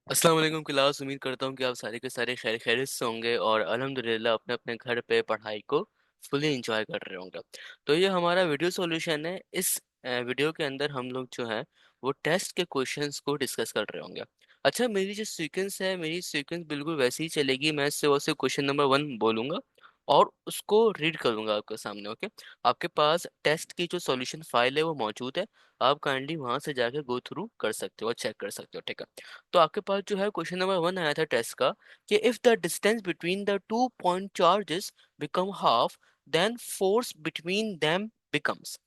अस्सलाम वालेकुम क्लास। उम्मीद करता हूँ कि आप सारे के सारे खैर खैरियत से होंगे और अल्हम्दुलिल्लाह अपने अपने घर पे पढ़ाई को फुली एंजॉय कर रहे होंगे। तो ये हमारा वीडियो सॉल्यूशन है। इस वीडियो के अंदर हम लोग जो है वो टेस्ट के क्वेश्चंस को डिस्कस कर रहे होंगे। अच्छा, मेरी जो सीक्वेंस है, मेरी सीक्वेंस बिल्कुल वैसी ही चलेगी। मैं सिर्फ और सिर्फ क्वेश्चन नंबर 1 बोलूंगा और उसको रीड करूंगा आपके सामने। ओके, आपके पास टेस्ट की जो सॉल्यूशन फाइल है वो मौजूद है। आप काइंडली वहां से जाके गो थ्रू कर सकते हो और चेक कर सकते हो, ठीक है। तो आपके पास जो है क्वेश्चन नंबर 1 आया था टेस्ट का कि if the distance between the two point charges become half then force between them becomes.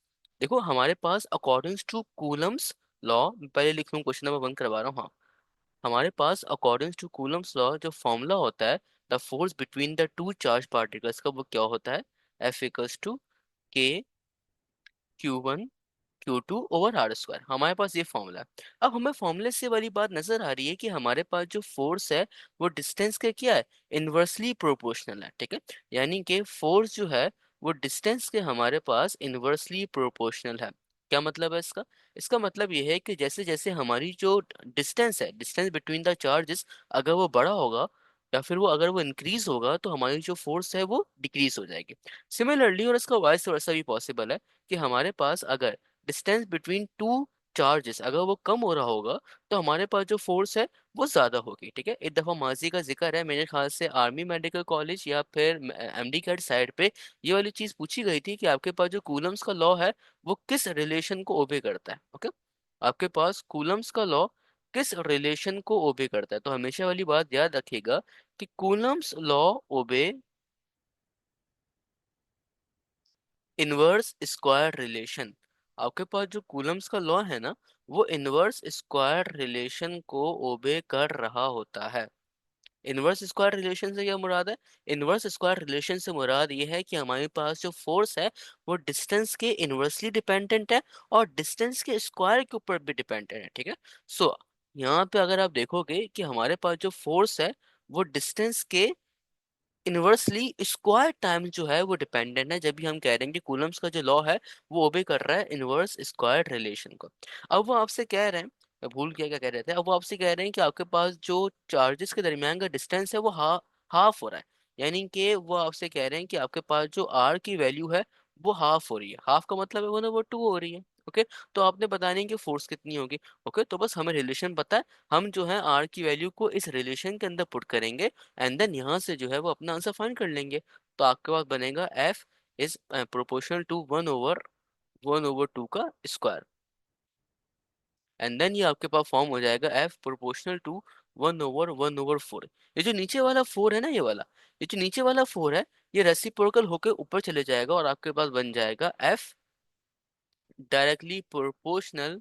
देखो हमारे पास अकॉर्डिंग टू कूलम्स लॉ, पहले लिख लूँ, क्वेश्चन नंबर 1 करवा रहा हूँ। हाँ, हमारे पास अकॉर्डिंग टू कूलम्स लॉ जो फॉर्मूला होता है the force between the to charge particles का, वो क्या होता है? F equals to K Q1 Q2 over R square. हमारे पास ये फॉर्मूला है। अब हमें फॉर्मूले से वाली बात नजर आ रही है कि हमारे पास जो फोर्स है वो डिस्टेंस के क्या है, इनवर्सली प्रोपोर्शनल है, ठीक है। यानी कि फोर्स जो है वो डिस्टेंस के हमारे पास इनवर्सली प्रोपोर्शनल है। क्या मतलब है इसका? इसका मतलब ये है कि जैसे जैसे हमारी जो डिस्टेंस है, डिस्टेंस बिटवीन द चार्जेस, अगर वो बड़ा होगा या फिर वो अगर वो इंक्रीज होगा तो हमारी जो फोर्स है वो डिक्रीज हो जाएगी। सिमिलरली, और इसका वाइस वर्सा भी पॉसिबल है कि हमारे पास अगर डिस्टेंस बिटवीन टू चार्जेस अगर वो कम हो रहा होगा तो हमारे पास जो फोर्स है वो ज्यादा होगी, ठीक है। एक दफा माजी का जिक्र है, मेरे ख्याल से आर्मी मेडिकल कॉलेज या फिर एमडी कैट साइड पे ये वाली चीज पूछी गई थी कि आपके पास जो कूलम्स का लॉ है वो किस रिलेशन को ओबे करता है। ओके, आपके पास कूलम्स का लॉ किस रिलेशन को ओबे करता है, तो हमेशा वाली बात याद रखिएगा कि कूलम्स लॉ ओबे इनवर्स स्क्वायर रिलेशन। आपके पास जो कूलम्स का लॉ है ना, वो इनवर्स स्क्वायर रिलेशन को ओबे कर रहा होता है। इनवर्स स्क्वायर रिलेशन से क्या मुराद है? इनवर्स स्क्वायर रिलेशन से मुराद ये है कि हमारे पास जो फोर्स है वो डिस्टेंस के इनवर्सली डिपेंडेंट है और डिस्टेंस के स्क्वायर के ऊपर भी डिपेंडेंट है, ठीक है। सो यहाँ पे अगर आप देखोगे कि हमारे पास जो फोर्स है वो डिस्टेंस के इनवर्सली स्क्वायर टाइम जो है वो डिपेंडेंट है, जब भी हम कह रहे हैं कि कूलम्स का जो लॉ है वो ओबे कर रहा है इनवर्स स्क्वायर रिलेशन को। अब वो आपसे कह रहे हैं, मैं भूल गया क्या कह रहे थे। अब वो आपसे कह रहे हैं कि आपके पास जो चार्जेस के दरमियान का डिस्टेंस है वो हाफ हो रहा है। यानी कि वो आपसे कह रहे हैं कि आपके पास जो आर की वैल्यू है वो हाफ हो रही है। हाफ का मतलब है वो ना वो 2 हो रही है। ओके, तो आपने बताना है कि फोर्स कितनी होगी। ओके, तो बस हमें रिलेशन पता है, हम जो है आर की वैल्यू को इस रिलेशन के अंदर पुट करेंगे एंड देन यहाँ से जो है वो अपना आंसर फाइंड कर लेंगे। तो आपके पास बनेगा एफ इज प्रोपोर्शनल टू 1/1/2 का स्क्वायर एंड देन ये आपके पास फॉर्म हो जाएगा एफ प्रोपोर्शनल टू 1/1/4। ये जो नीचे वाला 4 है ना, ये जो नीचे वाला 4 है, ये रेसिप्रोकल होके ऊपर चले जाएगा और आपके पास बन जाएगा एफ डायरेक्टली प्रोपोर्शनल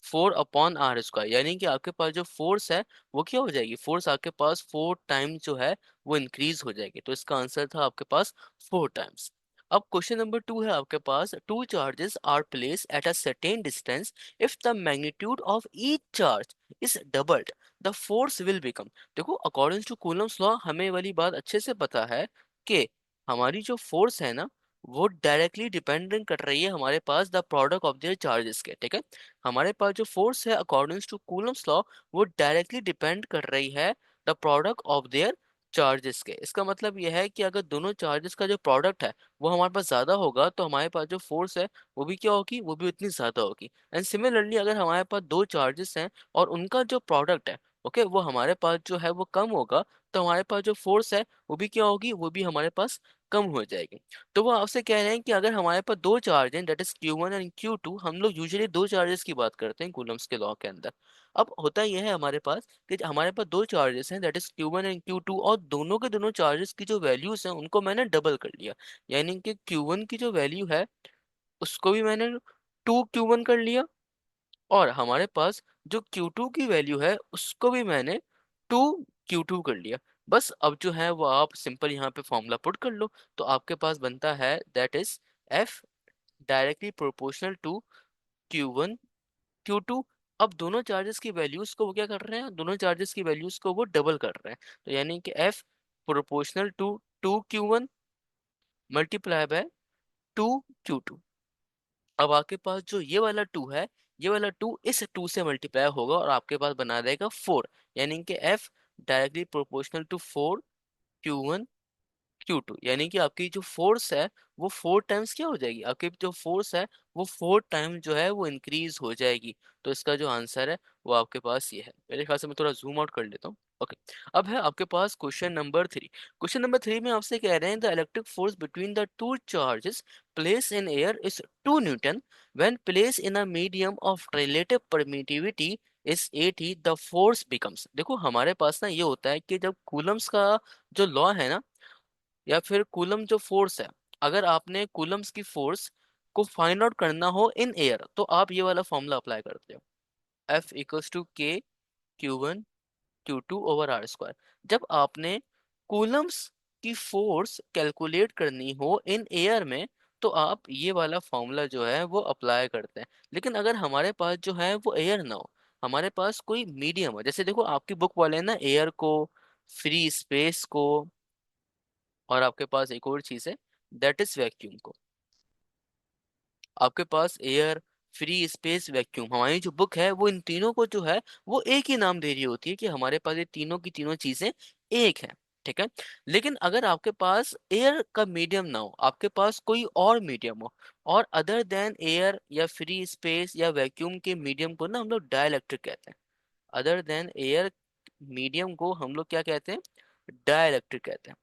4/r²। यानी कि आपके पास जो फोर्स है वो क्या हो जाएगी, फोर्स आपके पास 4 टाइम्स जो है वो इंक्रीज हो जाएगी। तो इसका आंसर था आपके पास 4 टाइम्स। अब क्वेश्चन नंबर 2 है आपके पास, two charges are place at a certain distance, if the magnitude of each charge is doubled the force will become. देखो अकॉर्डिंग टू कूलम्स लॉ हमें वाली बात अच्छे से पता है कि हमारी जो फोर्स है ना वो डायरेक्टली डिपेंडेंट कर रही है हमारे पास the product of their charges के, ठीक है। हमारे पास जो फोर्स है अकॉर्डिंग टू कूलम्स लॉ वो डायरेक्टली डिपेंड कर रही है the product of their charges के। इसका मतलब यह है कि अगर दोनों चार्जेस का जो प्रोडक्ट है वो हमारे पास ज्यादा होगा तो हमारे पास जो फोर्स है वो भी क्या होगी, वो भी उतनी ज्यादा होगी। एंड सिमिलरली अगर हमारे पास दो चार्जेस हैं और उनका जो प्रोडक्ट है, ओके, वो हमारे पास जो है वो कम होगा तो हमारे पास जो फोर्स है वो भी क्या होगी, वो भी हमारे पास कम हो जाएगी। तो वो आपसे कह रहे हैं कि अगर हमारे पास दो चार्ज हैं that is Q1 and Q2, हम लोग यूजुअली दो चार्जेस की बात करते हैं कूलम्स के लॉ के अंदर। अब होता यह है हमारे पास कि हमारे पास दो चार्जेस हैं that is Q1 and Q2 और दोनों के दोनों चार्जेस की जो वैल्यूज हैं उनको मैंने डबल कर लिया। यानी कि Q1 की जो वैल्यू है उसको भी मैंने 2Q1 कर लिया और हमारे पास जो Q2 की वैल्यू है उसको भी मैंने 2Q2 कर लिया। बस अब जो है वो आप सिंपल यहाँ पे फॉर्मूला पुट कर लो। तो आपके पास बनता है that is F directly proportional to Q1 Q2। अब दोनों चार्जेस की वैल्यूज को वो क्या कर रहे हैं, दोनों चार्जेस की वैल्यूज को वो डबल कर रहे हैं। तो यानी कि F proportional to 2Q1 multiply by 2Q2। अब आपके पास जो ये वाला 2 है ये वाला 2 इस 2 से मल्टीप्लाई होगा और आपके पास बना देगा 4, यानी कि F directly proportional to 4 Q1 Q2, यानी कि आपकी जो फोर्स है वो 4 टाइम्स क्या हो जाएगी, आपकी जो फोर्स है वो 4 टाइम जो है वो इंक्रीज हो जाएगी। तो इसका जो आंसर है वो आपके पास ये है। मेरे ख्याल से मैं थोड़ा जूम आउट कर लेता हूँ। ओके, अब है आपके पास क्वेश्चन नंबर 3। क्वेश्चन नंबर 3 में आपसे कह रहे हैं the electric force between the two charges place in air is 2 Newton when place in a medium of relative permittivity is 80 the force becomes. देखो हमारे पास ना ये होता है कि जब कूलम्स का जो लॉ है ना, या फिर कूलम जो फोर्स है, अगर आपने कूलम्स की फोर्स को फाइंड आउट करना हो इन एयर तो आप ये वाला फॉर्मूला अप्लाई करते हो, F=K Q1 Q2/r²। जब आपने कूलम्स की फोर्स कैलकुलेट करनी हो इन एयर में तो आप ये वाला फॉर्मूला जो है वो अप्लाई करते हैं। लेकिन अगर हमारे पास जो है वो एयर ना हो, हमारे पास कोई मीडियम हो, जैसे देखो आपकी बुक वाले ना एयर को, फ्री स्पेस को, और आपके पास एक और चीज है दैट इज वैक्यूम को। आपके पास एयर, फ्री स्पेस, वैक्यूम, हमारी जो बुक है वो इन तीनों को जो है वो एक ही नाम दे रही होती है कि हमारे पास ये तीनों की तीनों चीजें एक है। ठीक है, लेकिन अगर आपके पास एयर का मीडियम ना हो, आपके पास कोई और मीडियम हो, और अदर देन एयर या फ्री स्पेस या वैक्यूम के मीडियम को ना हम लोग डाइलेक्ट्रिक कहते हैं। अदर देन एयर मीडियम को हम लोग क्या कहते हैं, डाइलेक्ट्रिक कहते हैं।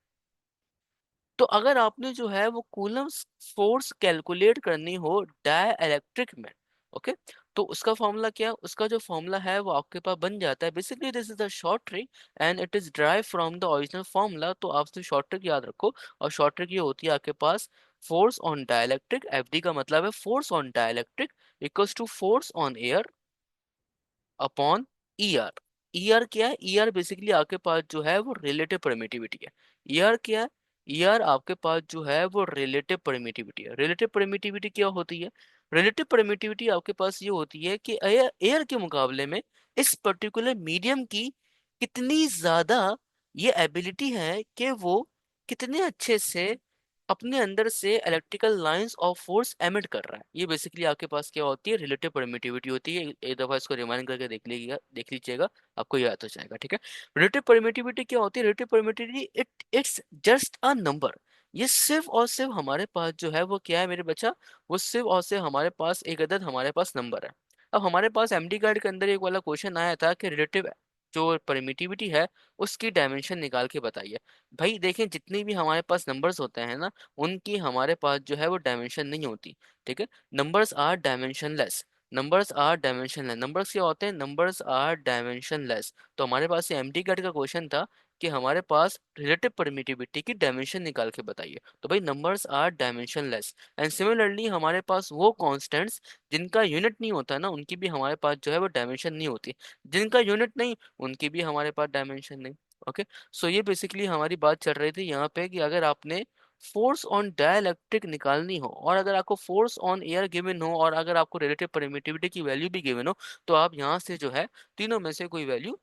तो अगर आपने जो है वो कूलम्स फोर्स कैलकुलेट करनी हो डाइलेक्ट्रिक में, ओके, तो उसका फॉर्मूला क्या, उसका जो फॉर्मूला है वो आपके पास बन जाता है, basically this is the short trick and it is drive from the original formula. तो आप सिर्फ शॉर्ट ट्रिक याद रखो, और शॉर्ट ट्रिक ये होती है आपके पास फोर्स ऑन डाइलेक्ट्रिक, एफडी का मतलब है force on dielectric equals to force on air upon ER. ER क्या है, ईआर बेसिकली आपके पास जो है वो रिलेटिव परमिटिविटी है। ईआर क्या है, ईआर आपके पास जो है वो रिलेटिव परमिटिविटी है। रिलेटिव परमिटिविटी क्या होती है, रिलेटिव परमिटिविटी आपके पास ये होती है कि एयर एयर के मुकाबले में इस पर्टिकुलर मीडियम की कितनी ज्यादा ये एबिलिटी है कि वो कितने अच्छे से अपने अंदर से electrical lines of force emit कर रहा है। ये बेसिकली आपके पास क्या होती है, रिलेटिव परमिटिविटी होती है। एक दफा इसको रिमाइंड करके देख लीजिएगा, आपको याद हो जाएगा। ठीक है, रिलेटिव परमिटिविटी क्या होती है, relative permittivity it's just a number. ये सिर्फ और सिर्फ हमारे पास जो है वो क्या है मेरे बच्चा, वो सिर्फ और सिर्फ हमारे पास एक अदद हमारे पास नंबर है। अब हमारे पास एमडी कार्ड के अंदर एक वाला क्वेश्चन आया था कि रिलेटिव जो परमिटिविटी है उसकी डायमेंशन निकाल के बताइए। भाई देखें, जितनी भी हमारे पास नंबर्स होते हैं ना, उनकी हमारे पास जो है वो डायमेंशन नहीं होती। ठीक है, numbers are dimensionless. Numbers are dimensionless, numbers क्या होते हैं, नंबर्स आर डायमेंशनलेस। तो हमारे पास ये एमटी कट का क्वेश्चन था कि हमारे पास रिलेटिव परमिटिविटी की डायमेंशन निकाल के बताइए। तो भाई numbers are dimensionless. And similarly हमारे पास वो कांस्टेंट्स जिनका यूनिट नहीं होता ना, उनकी भी हमारे पास जो है वो डायमेंशन नहीं होती। जिनका यूनिट नहीं, उनकी भी हमारे पास डायमेंशन नहीं। ओके, सो ये बेसिकली हमारी बात चल रही थी यहाँ पे कि अगर आपने फोर्स ऑन डाइलेक्ट्रिक निकालनी हो, और अगर आपको फोर्स ऑन एयर गिवन हो, और अगर आपको रिलेटिव परमिटिविटी की वैल्यू भी गिवन हो, तो आप यहाँ से जो है तीनों में से कोई वैल्यू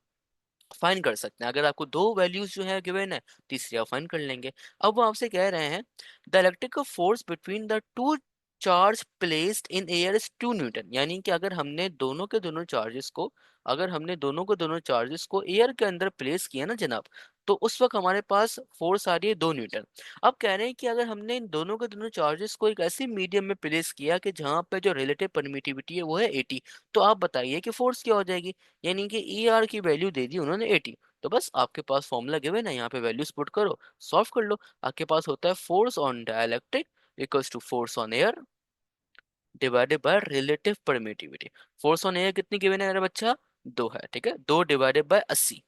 फाइंड कर सकते हैं। अगर आपको दो वैल्यूज जो है गिवन है, तीसरी आप फाइंड कर लेंगे। अब वो आपसे कह रहे हैं the electrical force between the to charge placed in air is 2 Newton, यानी कि अगर हमने दोनों के दोनों चार्जेस को, अगर हमने दोनों के दोनों चार्जेस को एयर के अंदर प्लेस किया ना जनाब, तो उस वक्त हमारे पास फोर्स आ रही है 2 न्यूटन। अब कह रहे हैं कि अगर हमने इन दोनों के दोनों चार्जेस को एक ऐसी मीडियम में प्लेस किया कि जहां पे जो रिलेटिव परमिटिविटी है वो है 80, तो आप बताइए कि फोर्स क्या हो जाएगी। यानी कि ई आर की वैल्यू दे दी उन्होंने 80, तो बस आपके पास फॉर्मूला गिवन है, यहाँ पे वैल्यूज पुट करो, सॉल्व कर लो। आपके पास होता है force on dielectric equals to force on air divided by relative permittivity. Force on air कितनी गिवन है मेरा बच्चा, 2 है। ठीक है, 2 डिवाइडेड बाय 80।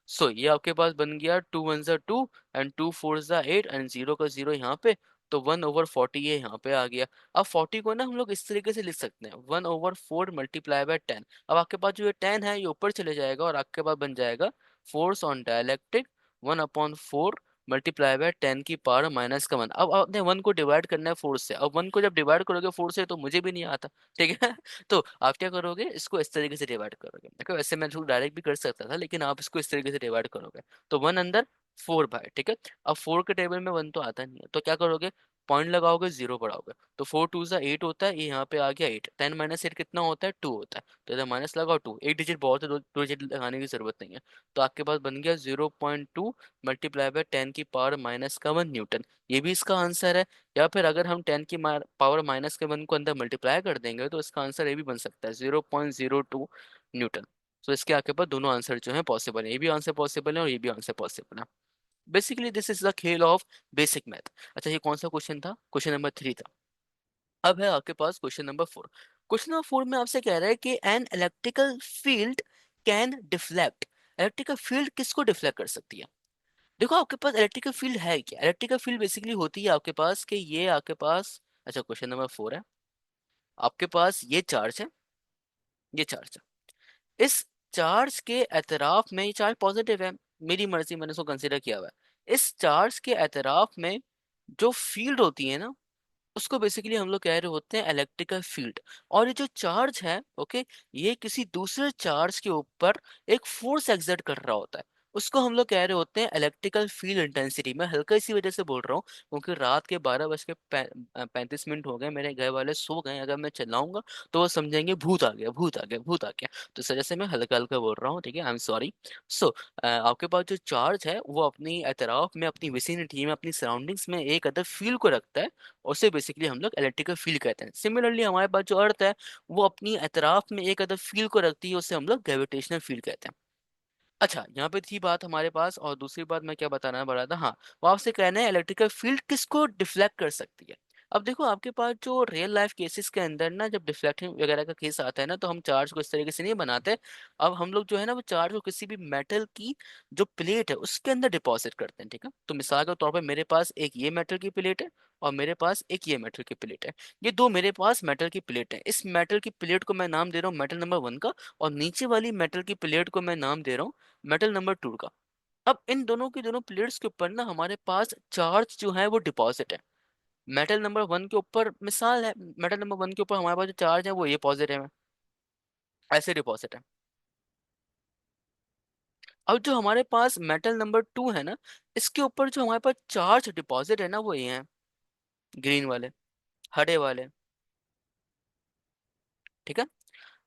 सो ये आपके पास बन गया 2 वन ज़ा 2 एंड 2 फोर ज़ा 8 एंड 0 का 0 यहाँ पे, तो 1/40 ये यहाँ पे आ गया। अब 40 को ना हम लोग इस तरीके से लिख सकते हैं, 1/4 मल्टीप्लाई बाय 10। अब आपके पास जो ये 10 है ये ऊपर चले जाएगा और आपके पास बन जाएगा force on dielectric 1/4 multiply by 10 की पावर -1। अब आपने 1 को डिवाइड करना है 4 से। अब 1 को जब डिवाइड करोगे 4 से तो मुझे भी नहीं आता। ठीक है तो आप क्या करोगे, इसको इस तरीके से डिवाइड करोगे। देखो वैसे मैं डायरेक्ट भी कर सकता था, लेकिन आप इसको इस तरीके से डिवाइड करोगे तो 1 अंदर 4 बाय, ठीक है। अब 4 के टेबल में 1 तो आता नहीं है, तो क्या करोगे, पॉइंट लगाओगे, जीरो बढ़ाओगे, तो 4 2 8 होता है, ये यहाँ पे आ गया 8। 10 - 8 कितना होता है, 2 होता है, तो इधर माइनस लगाओ 2। एक डिजिट बहुत है, दो डिजिट लगाने की जरूरत नहीं है। तो आपके पास बन गया 0.2 मल्टीप्लाई बाय 10⁻⁻1 न्यूटन। ये भी इसका आंसर है। या फिर अगर हम 10⁻⁻1 को अंदर मल्टीप्लाई कर देंगे तो इसका आंसर ये भी बन सकता है 0.02 न्यूटन। तो इसके आगे पर दोनों आंसर जो है पॉसिबल है, ये भी आंसर पॉसिबल है और ये भी आंसर पॉसिबल है। बेसिकली दिस इज द खेल ऑफ बेसिक मैथ। अच्छा, ये कौन सा क्वेश्चन था, क्वेश्चन नंबर 3 था। अब है आपके पास क्वेश्चन नंबर 4। क्वेश्चन नंबर 4 में आपसे कह रहा है कि an electrical field can deflect. Electrical field किसको डिफ्लेक्ट कर सकती है? देखो आपके पास इलेक्ट्रिकल फील्ड है क्या? इलेक्ट्रिकल फील्ड बेसिकली होती है आपके पास कि ये आपके पास, अच्छा क्वेश्चन नंबर 4 है, आपके पास ये चार्ज है, ये चार्ज है, इस चार्ज के एतराफ में, ये चार्ज पॉजिटिव है, मेरी मर्जी मैंने इसको कंसीडर किया हुआ है, इस चार्ज के एतराफ में जो फील्ड होती है ना, उसको बेसिकली हम लोग कह रहे होते हैं इलेक्ट्रिकल फील्ड। और ये जो चार्ज है, ओके, ये किसी दूसरे चार्ज के ऊपर एक फोर्स एक्सर्ट कर रहा होता है, उसको हम लोग कह रहे होते हैं इलेक्ट्रिकल फील्ड इंटेंसिटी। मैं हल्का इसी वजह से बोल रहा हूँ क्योंकि रात के 12 बज के 35 मिनट हो गए, मेरे घर वाले सो गए, अगर मैं चिल्लाऊंगा तो वो समझेंगे भूत आ गया, भूत आ गया, भूत आ गया। तो इस वजह से मैं हल्का हल्का बोल रहा हूँ, ठीक है, आई एम सॉरी। सो आपके पास जो चार्ज है वो अपनी एतराफ में, अपनी विसिनिटी में, अपनी सराउंडिंग्स में एक अदर फील्ड को रखता है, उसे बेसिकली हम लोग इलेक्ट्रिकल फील्ड कहते हैं। सिमिलरली हमारे पास जो अर्थ है वो अपनी एतराफ में एक अदर फील्ड को रखती है, उसे हम लोग ग्रेविटेशनल फील्ड कहते हैं। अच्छा, यहाँ पे थी बात हमारे पास, और दूसरी बात मैं क्या बताना पड़ा था, हाँ, वो आपसे कहना है इलेक्ट्रिकल फील्ड किसको डिफ्लेक्ट कर सकती है। अब देखो आपके पास जो रियल लाइफ केसेस के अंदर ना, जब डिफ्लेक्शन वगैरह का केस आता है ना, तो हम चार्ज को इस तरीके से नहीं बनाते। अब हम लोग जो है ना, वो चार्ज को किसी भी मेटल की जो प्लेट है उसके अंदर डिपॉजिट करते हैं, ठीक है। तो मिसाल के तौर पर मेरे पास एक ये मेटल की प्लेट है और मेरे पास एक ये मेटल की प्लेट है। ये दो मेरे पास मेटल की प्लेट है। इस मेटल की प्लेट को मैं नाम दे रहा हूँ मेटल नंबर 1 का, और नीचे वाली मेटल की प्लेट को मैं नाम दे रहा हूँ मेटल नंबर 2 का। अब इन दोनों की दोनों प्लेट्स के ऊपर ना हमारे पास चार्ज जो है वो डिपॉजिट है। मेटल नंबर 1 के ऊपर, मिसाल है, मेटल नंबर 1 के ऊपर हमारे पास जो चार्ज है वो ये पॉजिटिव है, ऐसे डिपॉजिट है। अब जो हमारे पास मेटल नंबर 2 है ना, इसके ऊपर जो हमारे पास चार्ज डिपॉजिट है ना, वो ये है, ग्रीन वाले, हरे वाले, ठीक है।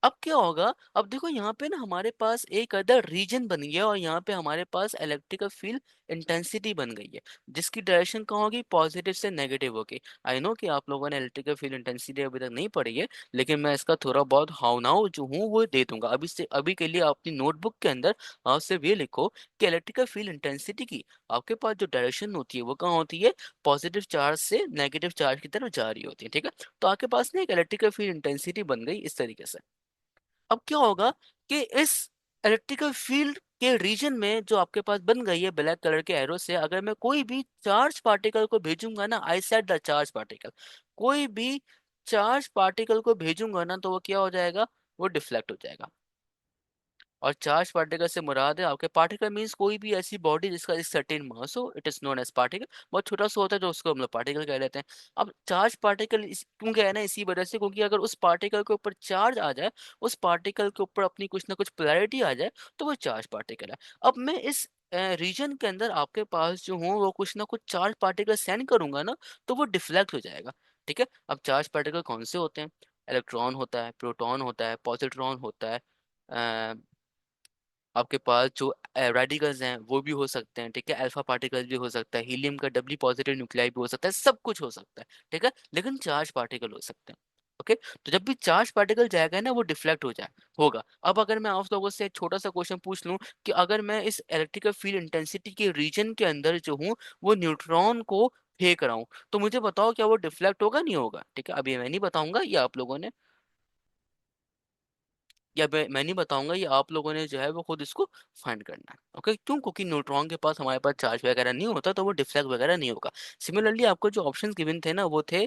अब क्या होगा, अब देखो यहाँ पे ना हमारे पास एक अदर रीजन बन गया और यहाँ पे हमारे पास इलेक्ट्रिकल फील्ड इंटेंसिटी बन गई है, जिसकी डायरेक्शन कहाँ होगी, पॉजिटिव से नेगेटिव होगी। आई नो कि आप लोगों ने इलेक्ट्रिकल फील्ड इंटेंसिटी अभी तक नहीं पढ़ी है, लेकिन मैं इसका थोड़ा बहुत हाउ नाउ जो हूँ वो दे दूंगा अभी से। अभी के लिए अपनी नोटबुक के अंदर आप सिर्फ ये लिखो कि इलेक्ट्रिकल फील्ड इंटेंसिटी की आपके पास जो डायरेक्शन होती है वो कहाँ होती है, पॉजिटिव चार्ज से नेगेटिव चार्ज की तरफ जा रही होती है, ठीक है। तो आपके पास ना एक इलेक्ट्रिकल फील्ड इंटेंसिटी बन गई इस तरीके से। अब क्या होगा कि इस इलेक्ट्रिकल फील्ड के रीजन में जो आपके पास बन गई है ब्लैक कलर के एरो से, अगर मैं कोई भी चार्ज पार्टिकल को भेजूंगा ना, I said the charge particle, कोई भी चार्ज पार्टिकल को भेजूंगा ना, तो वो क्या हो जाएगा, वो डिफ्लेक्ट हो जाएगा। और चार्ज पार्टिकल से मुराद है आपके, पार्टिकल मींस कोई भी ऐसी बॉडी जिसका एक सर्टेन मास हो, it is known as particle. बहुत छोटा सा होता है जो उसको हम लोग पार्टिकल कह लेते हैं। अब चार्ज पार्टिकल क्यों कहना है, इसी वजह से क्योंकि अगर उस पार्टिकल के ऊपर चार्ज आ जाए, उस पार्टिकल के ऊपर अपनी कुछ ना कुछ पोलैरिटी आ जाए, तो वो चार्ज पार्टिकल है। अब मैं इस रीजन के अंदर आपके पास जो हूँ वो कुछ ना कुछ चार्ज पार्टिकल सेंड करूंगा ना, तो वो डिफ्लेक्ट हो जाएगा, ठीक है। अब चार्ज पार्टिकल कौन से होते हैं, इलेक्ट्रॉन होता है, प्रोटॉन होता है, पॉजिट्रॉन होता है, आपके पास जो रेडिकल्स हैं वो भी हो सकते हैं, ठीक है, अल्फा पार्टिकल भी हो सकता है, हीलियम का डबली पॉजिटिव न्यूक्लियाई भी हो सकता है, सब कुछ हो सकता है, ठीक है, लेकिन चार्ज पार्टिकल हो सकते हैं। ओके, तो जब भी चार्ज पार्टिकल जाएगा ना वो डिफ्लेक्ट हो जाए होगा। अब अगर मैं आप लोगों से एक छोटा सा क्वेश्चन पूछ लूं कि अगर मैं इस इलेक्ट्रिकल फील्ड इंटेंसिटी के रीजन के अंदर जो हूँ वो न्यूट्रॉन को फेंक रहा हूँ, तो मुझे बताओ क्या वो डिफ्लेक्ट होगा, नहीं होगा, ठीक है। अभी मैं नहीं बताऊंगा, ये आप लोगों ने, या मैं नहीं बताऊंगा, ये आप लोगों ने जो है वो खुद इसको फाइंड करना है। ओके, क्यों, क्योंकि न्यूट्रॉन के पास हमारे पास चार्ज वगैरह नहीं होता, तो वो डिफ्लेक्ट वगैरह नहीं होगा। सिमिलरली आपको जो ऑप्शंस गिवन थे ना वो थे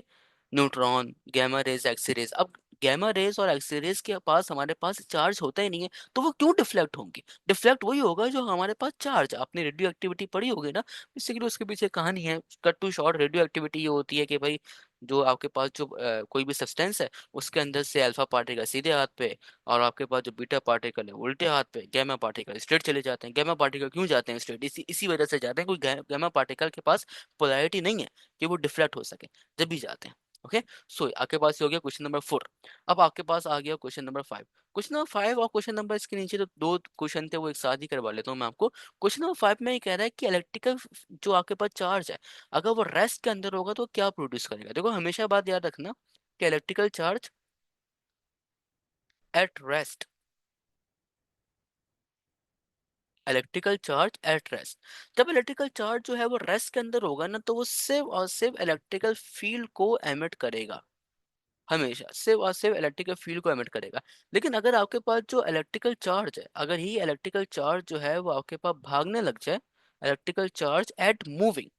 neutron, gamma rays, X rays. अब गामा रेज और एक्स रेज के पास हमारे पास चार्ज होता ही नहीं है, तो वो क्यों डिफ्लेक्ट होंगे, डिफ्लेक्ट वही होगा जो हमारे पास चार्ज। आपने रेडियो एक्टिविटी पढ़ी होगी ना, बेसिकली उसके पीछे कहानी है, cut to short, radioactivity ये होती है कि भाई जो आपके पास जो कोई भी सब्सटेंस है उसके अंदर से अल्फा पार्टिकल सीधे हाथ पे, और आपके पास जो बीटा पार्टिकल है उल्टे हाथ पे, गैमा पार्टिकल स्ट्रेट चले जाते हैं। गैमा पार्टिकल क्यों जाते हैं स्ट्रेट? इसी वजह से जाते हैं, कोई गैमा पार्टिकल के पास पोलैरिटी नहीं है कि वो डिफ्लेक्ट हो सके जब भी जाते हैं। ओके, सो आपके पास ये हो गया क्वेश्चन नंबर 4। अब आपके पास आ गया क्वेश्चन नंबर 5। क्वेश्चन नंबर 5 और क्वेश्चन नंबर इसके नीचे जो दो क्वेश्चन थे वो एक साथ ही करवा लेता हूँ मैं आपको। क्वेश्चन नंबर 5 में ये कह रहा है कि इलेक्ट्रिकल जो आपके पास चार्ज है, अगर वो रेस्ट के अंदर होगा तो क्या प्रोड्यूस करेगा। देखो हमेशा बात याद रखना कि electrical charge at rest, electrical charge at rest, जब इलेक्ट्रिकल चार्ज जो है वो रेस्ट के अंदर होगा ना, तो वो सिर्फ और सिर्फ इलेक्ट्रिकल फील्ड को एमिट करेगा। हमेशा सिर्फ और सिर्फ इलेक्ट्रिकल फील्ड को एमिट करेगा। लेकिन अगर आपके पास जो इलेक्ट्रिकल चार्ज है, अगर ही इलेक्ट्रिकल चार्ज जो है वो आपके पास भागने लग जाए, इलेक्ट्रिकल चार्ज एट मूविंग,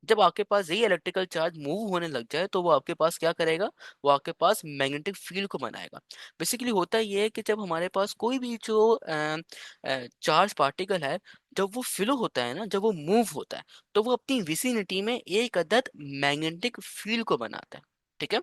जब आपके पास यही इलेक्ट्रिकल चार्ज मूव होने लग जाए तो वो आपके पास क्या करेगा, वो आपके पास मैग्नेटिक फील्ड को बनाएगा। बेसिकली होता ये है कि जब हमारे पास कोई भी जो चार्ज पार्टिकल है, जब वो फ्लो होता है ना, जब वो मूव होता है, तो वो अपनी विसिनिटी में एक अदद मैग्नेटिक फील्ड को बनाता है। ठीक है,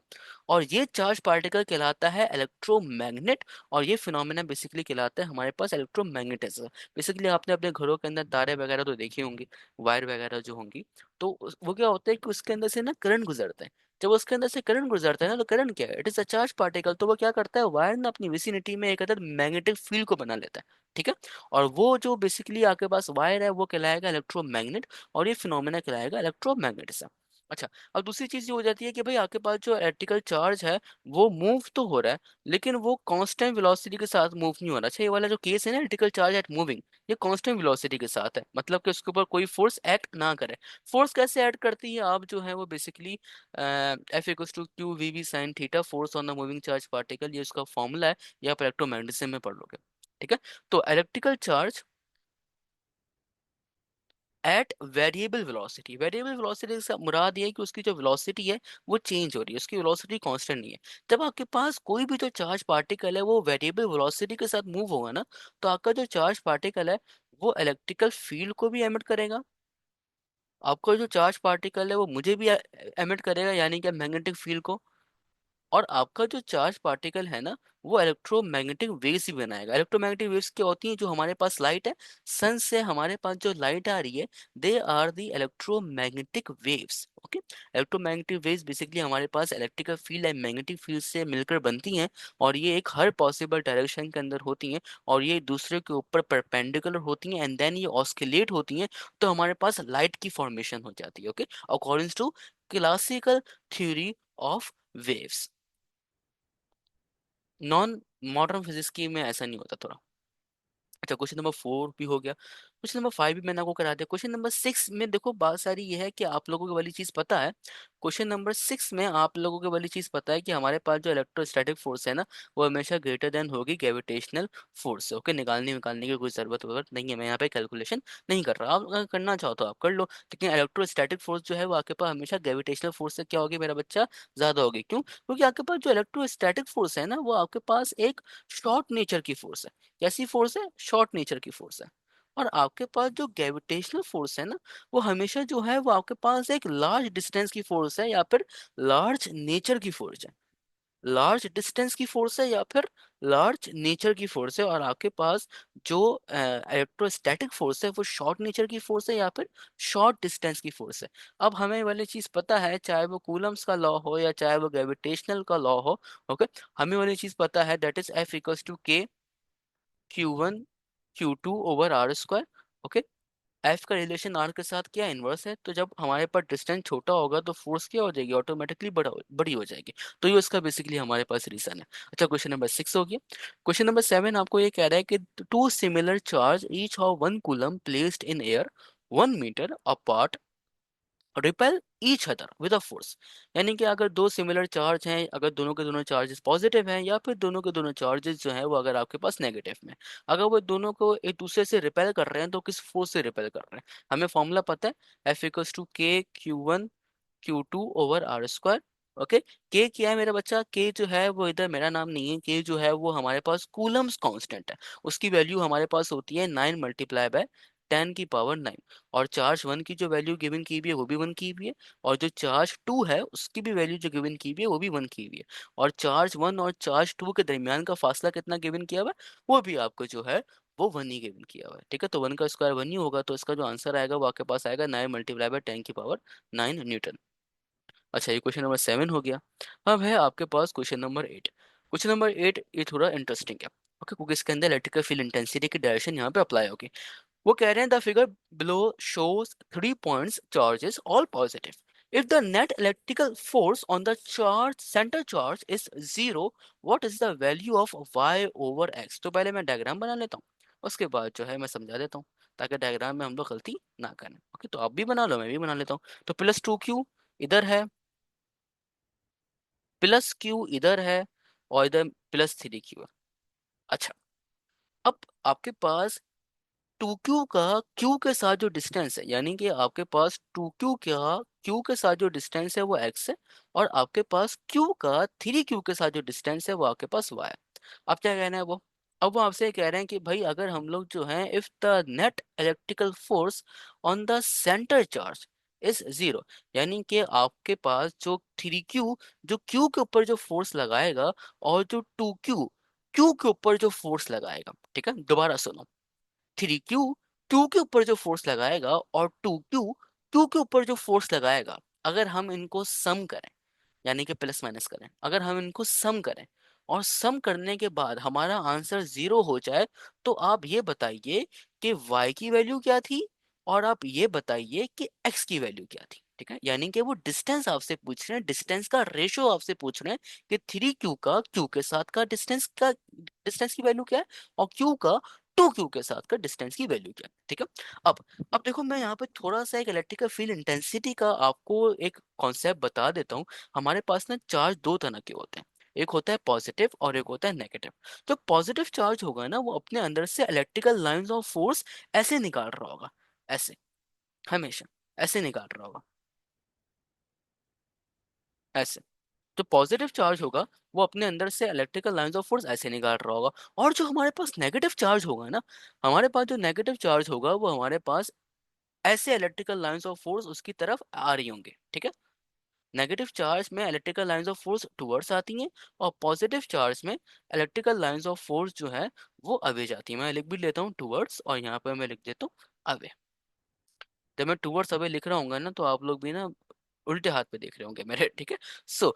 और ये चार्ज पार्टिकल कहलाता है इलेक्ट्रोमैग्नेट, और ये फिनोमेना बेसिकली कहलाता है हमारे पास इलेक्ट्रोमैग्नेटिज्म। बेसिकली आपने अपने घरों के अंदर तारे वगैरह तो देखी होंगी, वायर वगैरह जो होंगी, तो वो क्या होता है कि उसके अंदर से ना करंट गुजरता है। जब उसके अंदर से करंट गुजरता है ना, तो करंट क्या है, it is a charge particle. तो वो क्या करता है, वायर ना अपनी विसिनिटी में एक अदर मैग्नेटिक फील्ड को बना लेता है। ठीक है, और वो जो बेसिकली आपके पास वायर है वो कहलाएगा इलेक्ट्रोमैग्नेट, और ये फिनोमेना कहलाएगा इलेक्ट्रोमैग्नेटिज्म। अच्छा, अब दूसरी चीज ये हो जाती है कि भाई आपके पास जो इलेक्ट्रिकल चार्ज है वो मूव तो हो रहा है, लेकिन वो कांस्टेंट वेलोसिटी के साथ मूव नहीं हो रहा। अच्छा, ये वाला जो केस है ना, इलेक्ट्रिकल चार्ज एट मूविंग, ये कांस्टेंट वेलोसिटी के साथ है, मतलब कि उसके ऊपर कोई फोर्स एक्ट ना करे। फोर्स कैसे ऐड करती है, आप जो है वो basically F equals to Q V B sine theta, force on the moving charge particle, ये उसका फॉर्मूला है, ये आप इलेक्ट्रोमैग्नेटिज्म में पढ़ लोगे। ठीक है, तो electrical charge at variable velocity, variable velocity से मुराद ये है कि उसकी जो वेलोसिटी है वो चेंज हो रही है, उसकी वेलोसिटी कांस्टेंट नहीं है। जब आपके पास कोई भी जो चार्ज पार्टिकल है वो वेरिएबल वेलोसिटी के साथ मूव होगा ना, तो आपका जो चार्ज पार्टिकल है वो इलेक्ट्रिकल फील्ड को भी एमिट करेगा, आपका जो चार्ज पार्टिकल है वो मुझे भी एमिट करेगा, यानी कि मैग्नेटिक फील्ड को, और आपका जो चार्ज पार्टिकल है ना वो इलेक्ट्रोमैग्नेटिक वेव्स ही बनाएगा। इलेक्ट्रोमैग्नेटिक वेव्स क्या होती हैं, जो हमारे पास लाइट है, सन से हमारे पास जो लाइट आ रही है, they are the electromagnetic waves. Okay, electromagnetic waves basically हमारे पास electrical field and magnetic field से मिलकर बनती हैं, और ये एक हर पॉसिबल डायरेक्शन के अंदर होती हैं, और ये एक दूसरे के ऊपर परपेंडिकुलर होती हैं, एंड देन ये ऑस्किलेट होती हैं, तो हमारे पास लाइट की फॉर्मेशन हो जाती है। Okay, according to classical theory of waves. Non modern physics की में ऐसा नहीं होता थोड़ा। अच्छा, क्वेश्चन नंबर 4 भी हो गया, क्वेश्चन नंबर 5 भी मैंने आपको करा दिया। क्वेश्चन नंबर 6 में देखो बात सारी ये है कि आप लोगों को वाली चीज पता है, क्वेश्चन नंबर 6 में आप लोगों को वाली चीज पता है कि हमारे पास जो इलेक्ट्रोस्टैटिक फोर्स है ना, वो हमेशा ग्रेटर देन होगी ग्रेविटेशनल फोर्स से। ओके, निकालने निकालने की कोई जरूरत नहीं है, मैं यहाँ पे कैलकुलेशन नहीं कर रहा, आप अगर करना चाहो तो आप कर लो, लेकिन इलेक्ट्रोस्टैटिक फोर्स जो है वो आपके पास हमेशा ग्रेविटेशनल फोर्स से क्या होगी मेरा बच्चा, ज्यादा होगी। क्यों? क्योंकि आपके पास जो इलेक्ट्रोस्टैटिक फोर्स है ना वो आपके पास एक शॉर्ट नेचर की फोर्स है। कैसी फोर्स है? शॉर्ट नेचर की फोर्स है। और आपके पास जो ग्रेविटेशनल फोर्स है ना, वो हमेशा जो है वो आपके पास एक लार्ज डिस्टेंस की फोर्स है, या फिर लार्ज नेचर की फोर्स है। लार्ज डिस्टेंस की फोर्स है या फिर लार्ज नेचर की फोर्स है, और आपके पास जो इलेक्ट्रोस्टैटिक फोर्स है वो शॉर्ट नेचर की फोर्स है या फिर शॉर्ट डिस्टेंस की फोर्स है। अब हमें वाली चीज पता है, चाहे वो कूलम्स का लॉ हो या चाहे वो ग्रेविटेशनल का लॉ हो। ओके, हमें वाली चीज पता है, that is F equals to K Q1 Q2 over R square. Okay, F का रिलेशन आर के साथ क्या इनवर्स है, तो जब हमारे पास डिस्टेंस छोटा होगा तो फोर्स क्या हो जाएगी, ऑटोमेटिकली बड़ी हो जाएगी। तो ये उसका बेसिकली हमारे पास रीजन है। अच्छा, क्वेश्चन नंबर 6 हो गया। क्वेश्चन नंबर 7 आपको ये कह रहा है कि two similar charge each of 1 coulomb placed in air 1 metre apart repel each other with a force. यानी कि अगर दो सिमिलर चार्ज हैं, अगर दोनों के दोनों चार्जेस पॉजिटिव हैं, या फिर दोनों के दोनों चार्जेस जो हैं वो अगर आपके पास नेगेटिव में, अगर वो दोनों को एक दूसरे से रिपेल कर रहे हैं तो किस फोर्स से रिपेल कर रहे हैं। हमें फॉर्मूला पता है, F equals to K Q1 Q2 over R square. Okay, के क्या है मेरा बच्चा, के जो है वो इधर मेरा नाम नहीं है, के जो है वो हमारे पास कूलम्स कांस्टेंट है, उसकी वैल्यू हमारे पास होती है 9 × 10⁻⁹ 10⁻⁹ और चार्ज 1 की जो वैल्यू गिवन की हुई है वो भी 1 की हुई है, और जो चार्ज 2 है उसकी भी वैल्यू जो गिवन की हुई है वो भी 1 की हुई है, और चार्ज 1 और चार्ज 2 के दरमियान का फासला कितना गिवन किया हुआ है वो भी आपको जो है वो 1 ही गिवन किया हुआ है। ठीक है, तो 1 का स्क्वायर 1 ही होगा, तो इसका जो आंसर आएगा वो आपके पास आएगा 9 × 10⁻⁹ अच्छा, ये क्वेश्चन नंबर 7 हो गया। अब है आपके पास क्वेश्चन नंबर 8। क्वेश्चन नंबर 8 ये थोड़ा इंटरेस्टिंग है, ओके, क्योंकि इसके अंदर इलेक्ट्रिकल फील्ड इंटेंसिटी की डायरेक्शन यहाँ पे अप्लाई होगी। वो कह रहे हैं the figure below shows 3 points charges all positive. If the net electrical force on the charge centre charge is 0, what is the value of y over x। तो पहले मैं डायग्राम बना लेता हूँ, उसके बाद जो है मैं समझा देता हूँ, ताकि डायग्राम में हम लोग गलती ना करें। ओके, तो आप भी बना लो, मैं भी बना लेता हूँ। तो +2q इधर है, +q इधर है, और इधर +3q है। अच्छा, अब आपके पास 2q का q के साथ जो डिस्टेंस है, यानी कि आपके पास 2q का q के साथ जो डिस्टेंस है वो x है, और आपके पास q का 3q के साथ जो डिस्टेंस है वो आपके पास y है। अब क्या कहना है वो, अब वो आपसे कह रहे हैं कि भाई अगर हम लोग जो है if the net electrical force on the centre charge is 0, यानी कि आपके पास जो 3q जो q के ऊपर जो फोर्स लगाएगा, और जो 2q q के ऊपर जो फोर्स लगाएगा। ठीक है, दोबारा सुनो, 3q q के ऊपर जो फोर्स लगाएगा और 2q q के ऊपर जो फोर्स लगाएगा, अगर हम इनको सम करें, यानी कि प्लस माइनस करें, अगर हम इनको सम करें और सम करने के बाद हमारा आंसर 0 हो जाए, तो आप ये बताइए कि y की वैल्यू क्या थी, और आप ये बताइए कि x की वैल्यू क्या थी। ठीक है, यानी कि वो डिस्टेंस आपसे पूछ रहे हैं, डिस्टेंस का रेशो आपसे पूछ रहे हैं कि 3q का q के साथ का डिस्टेंस की वैल्यू क्या है, और q का 2q के साथ का डिस्टेंस की वैल्यू क्या है। ठीक है, अब देखो मैं यहाँ पे थोड़ा सा एक इलेक्ट्रिकल फील्ड इंटेंसिटी का आपको एक कॉन्सेप्ट बता देता हूँ। हमारे पास ना चार्ज दो तरह के होते हैं, एक होता है पॉजिटिव और एक होता है नेगेटिव। जो पॉजिटिव चार्ज होगा ना, वो अपने अंदर से इलेक्ट्रिकल लाइंस ऑफ फोर्स ऐसे निकाल रहा होगा, ऐसे, हमेशा ऐसे निकाल रहा होगा, ऐसे। जो पॉजिटिव चार्ज होगा वो अपने अंदर से इलेक्ट्रिकल लाइंस ऑफ फोर्स ऐसे निकाल रहा होगा, और जो हमारे पास नेगेटिव चार्ज होगा ना, हमारे पास जो नेगेटिव चार्ज होगा वो हमारे पास ऐसे इलेक्ट्रिकल लाइंस ऑफ फोर्स उसकी तरफ आ रही होंगे। ठीक है, नेगेटिव चार्ज में electrical lines of force towards आती हैं, और पॉजिटिव चार्ज में इलेक्ट्रिकल लाइंस ऑफ फोर्स जो है वो अवे जाती है। मैं लिख भी लेता हूँ टुवर्ड्स, और यहाँ पे मैं लिख देता हूँ अवे। जब मैं टुवर्ड्स अवे लिख रहा हूँ ना, तो आप लोग भी ना उल्टे हाथ पे देख रहे होंगे मेरे। ठीक है, सो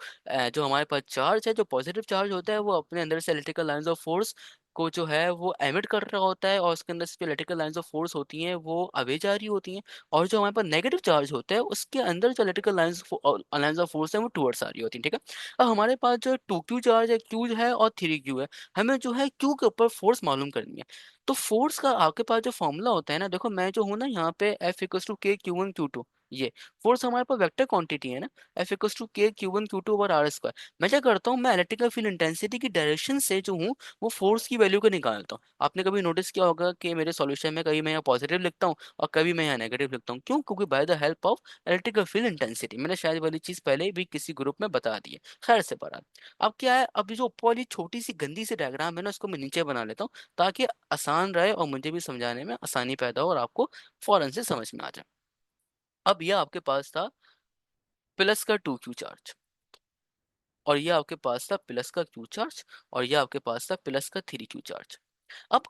जो हमारे पास चार्ज है, जो पॉजिटिव चार्ज होता है, वो अपने अंदर से इलेक्ट्रिकल लाइंस ऑफ फोर्स को जो है वो एमिट कर रहा होता है, और उसके अंदर से जो इलेक्ट्रिकल लाइंस ऑफ फोर्स होती हैं वो अवे जा रही होती हैं, और जो हमारे पास नेगेटिव चार्ज होता है उसके अंदर जो इलेक्ट्रिकल लाइंस ऑफ फोर्स है वो टुवर्ड्स आ रही होती है। ठीक है, अब हमारे पास जो 2q चार्ज है, q है और 3q है, हमें जो है q के ऊपर फोर्स मालूम करनी है। तो फोर्स का आपके पास जो फॉर्मूला होता है ना, देखो मैं जो हूँ ना यहाँ पे F = K Q1 Q2, ये फोर्स हमारे पास वेक्टर क्वांटिटी है ना, F = K Q1 Q2/r²। मैं क्या करता हूँ, मैं इलेक्ट्रिकल फील्ड इंटेंसिटी की डायरेक्शन से जो हूँ वो फोर्स की वैल्यू को निकालता हूँ। आपने कभी नोटिस किया होगा कि मेरे सॉल्यूशन में कभी मैं यहाँ पॉजिटिव लिखता हूँ और कभी मैं यहाँ नेगेटिव लिखता हूँ, क्यों? क्योंकि by the help of electrical field intensity. मैंने शायद वाली चीज पहले भी किसी ग्रुप में बता दी है, खैर से बड़ा। अब क्या है, अब जो ऊपर वाली छोटी सी गंदी सी डायग्राम है ना, उसको मैं नीचे बना लेता हूँ, ताकि आसान रहे और मुझे भी समझाने में आसानी पैदा हो और आपको फौरन से समझ में आ जाए। अब यह आपके पास था प्लस का 2q चार्ज, और ये आपके पास था प्लस का q चार्ज, और ये आपके पास था प्लस का 3q चार्ज। अब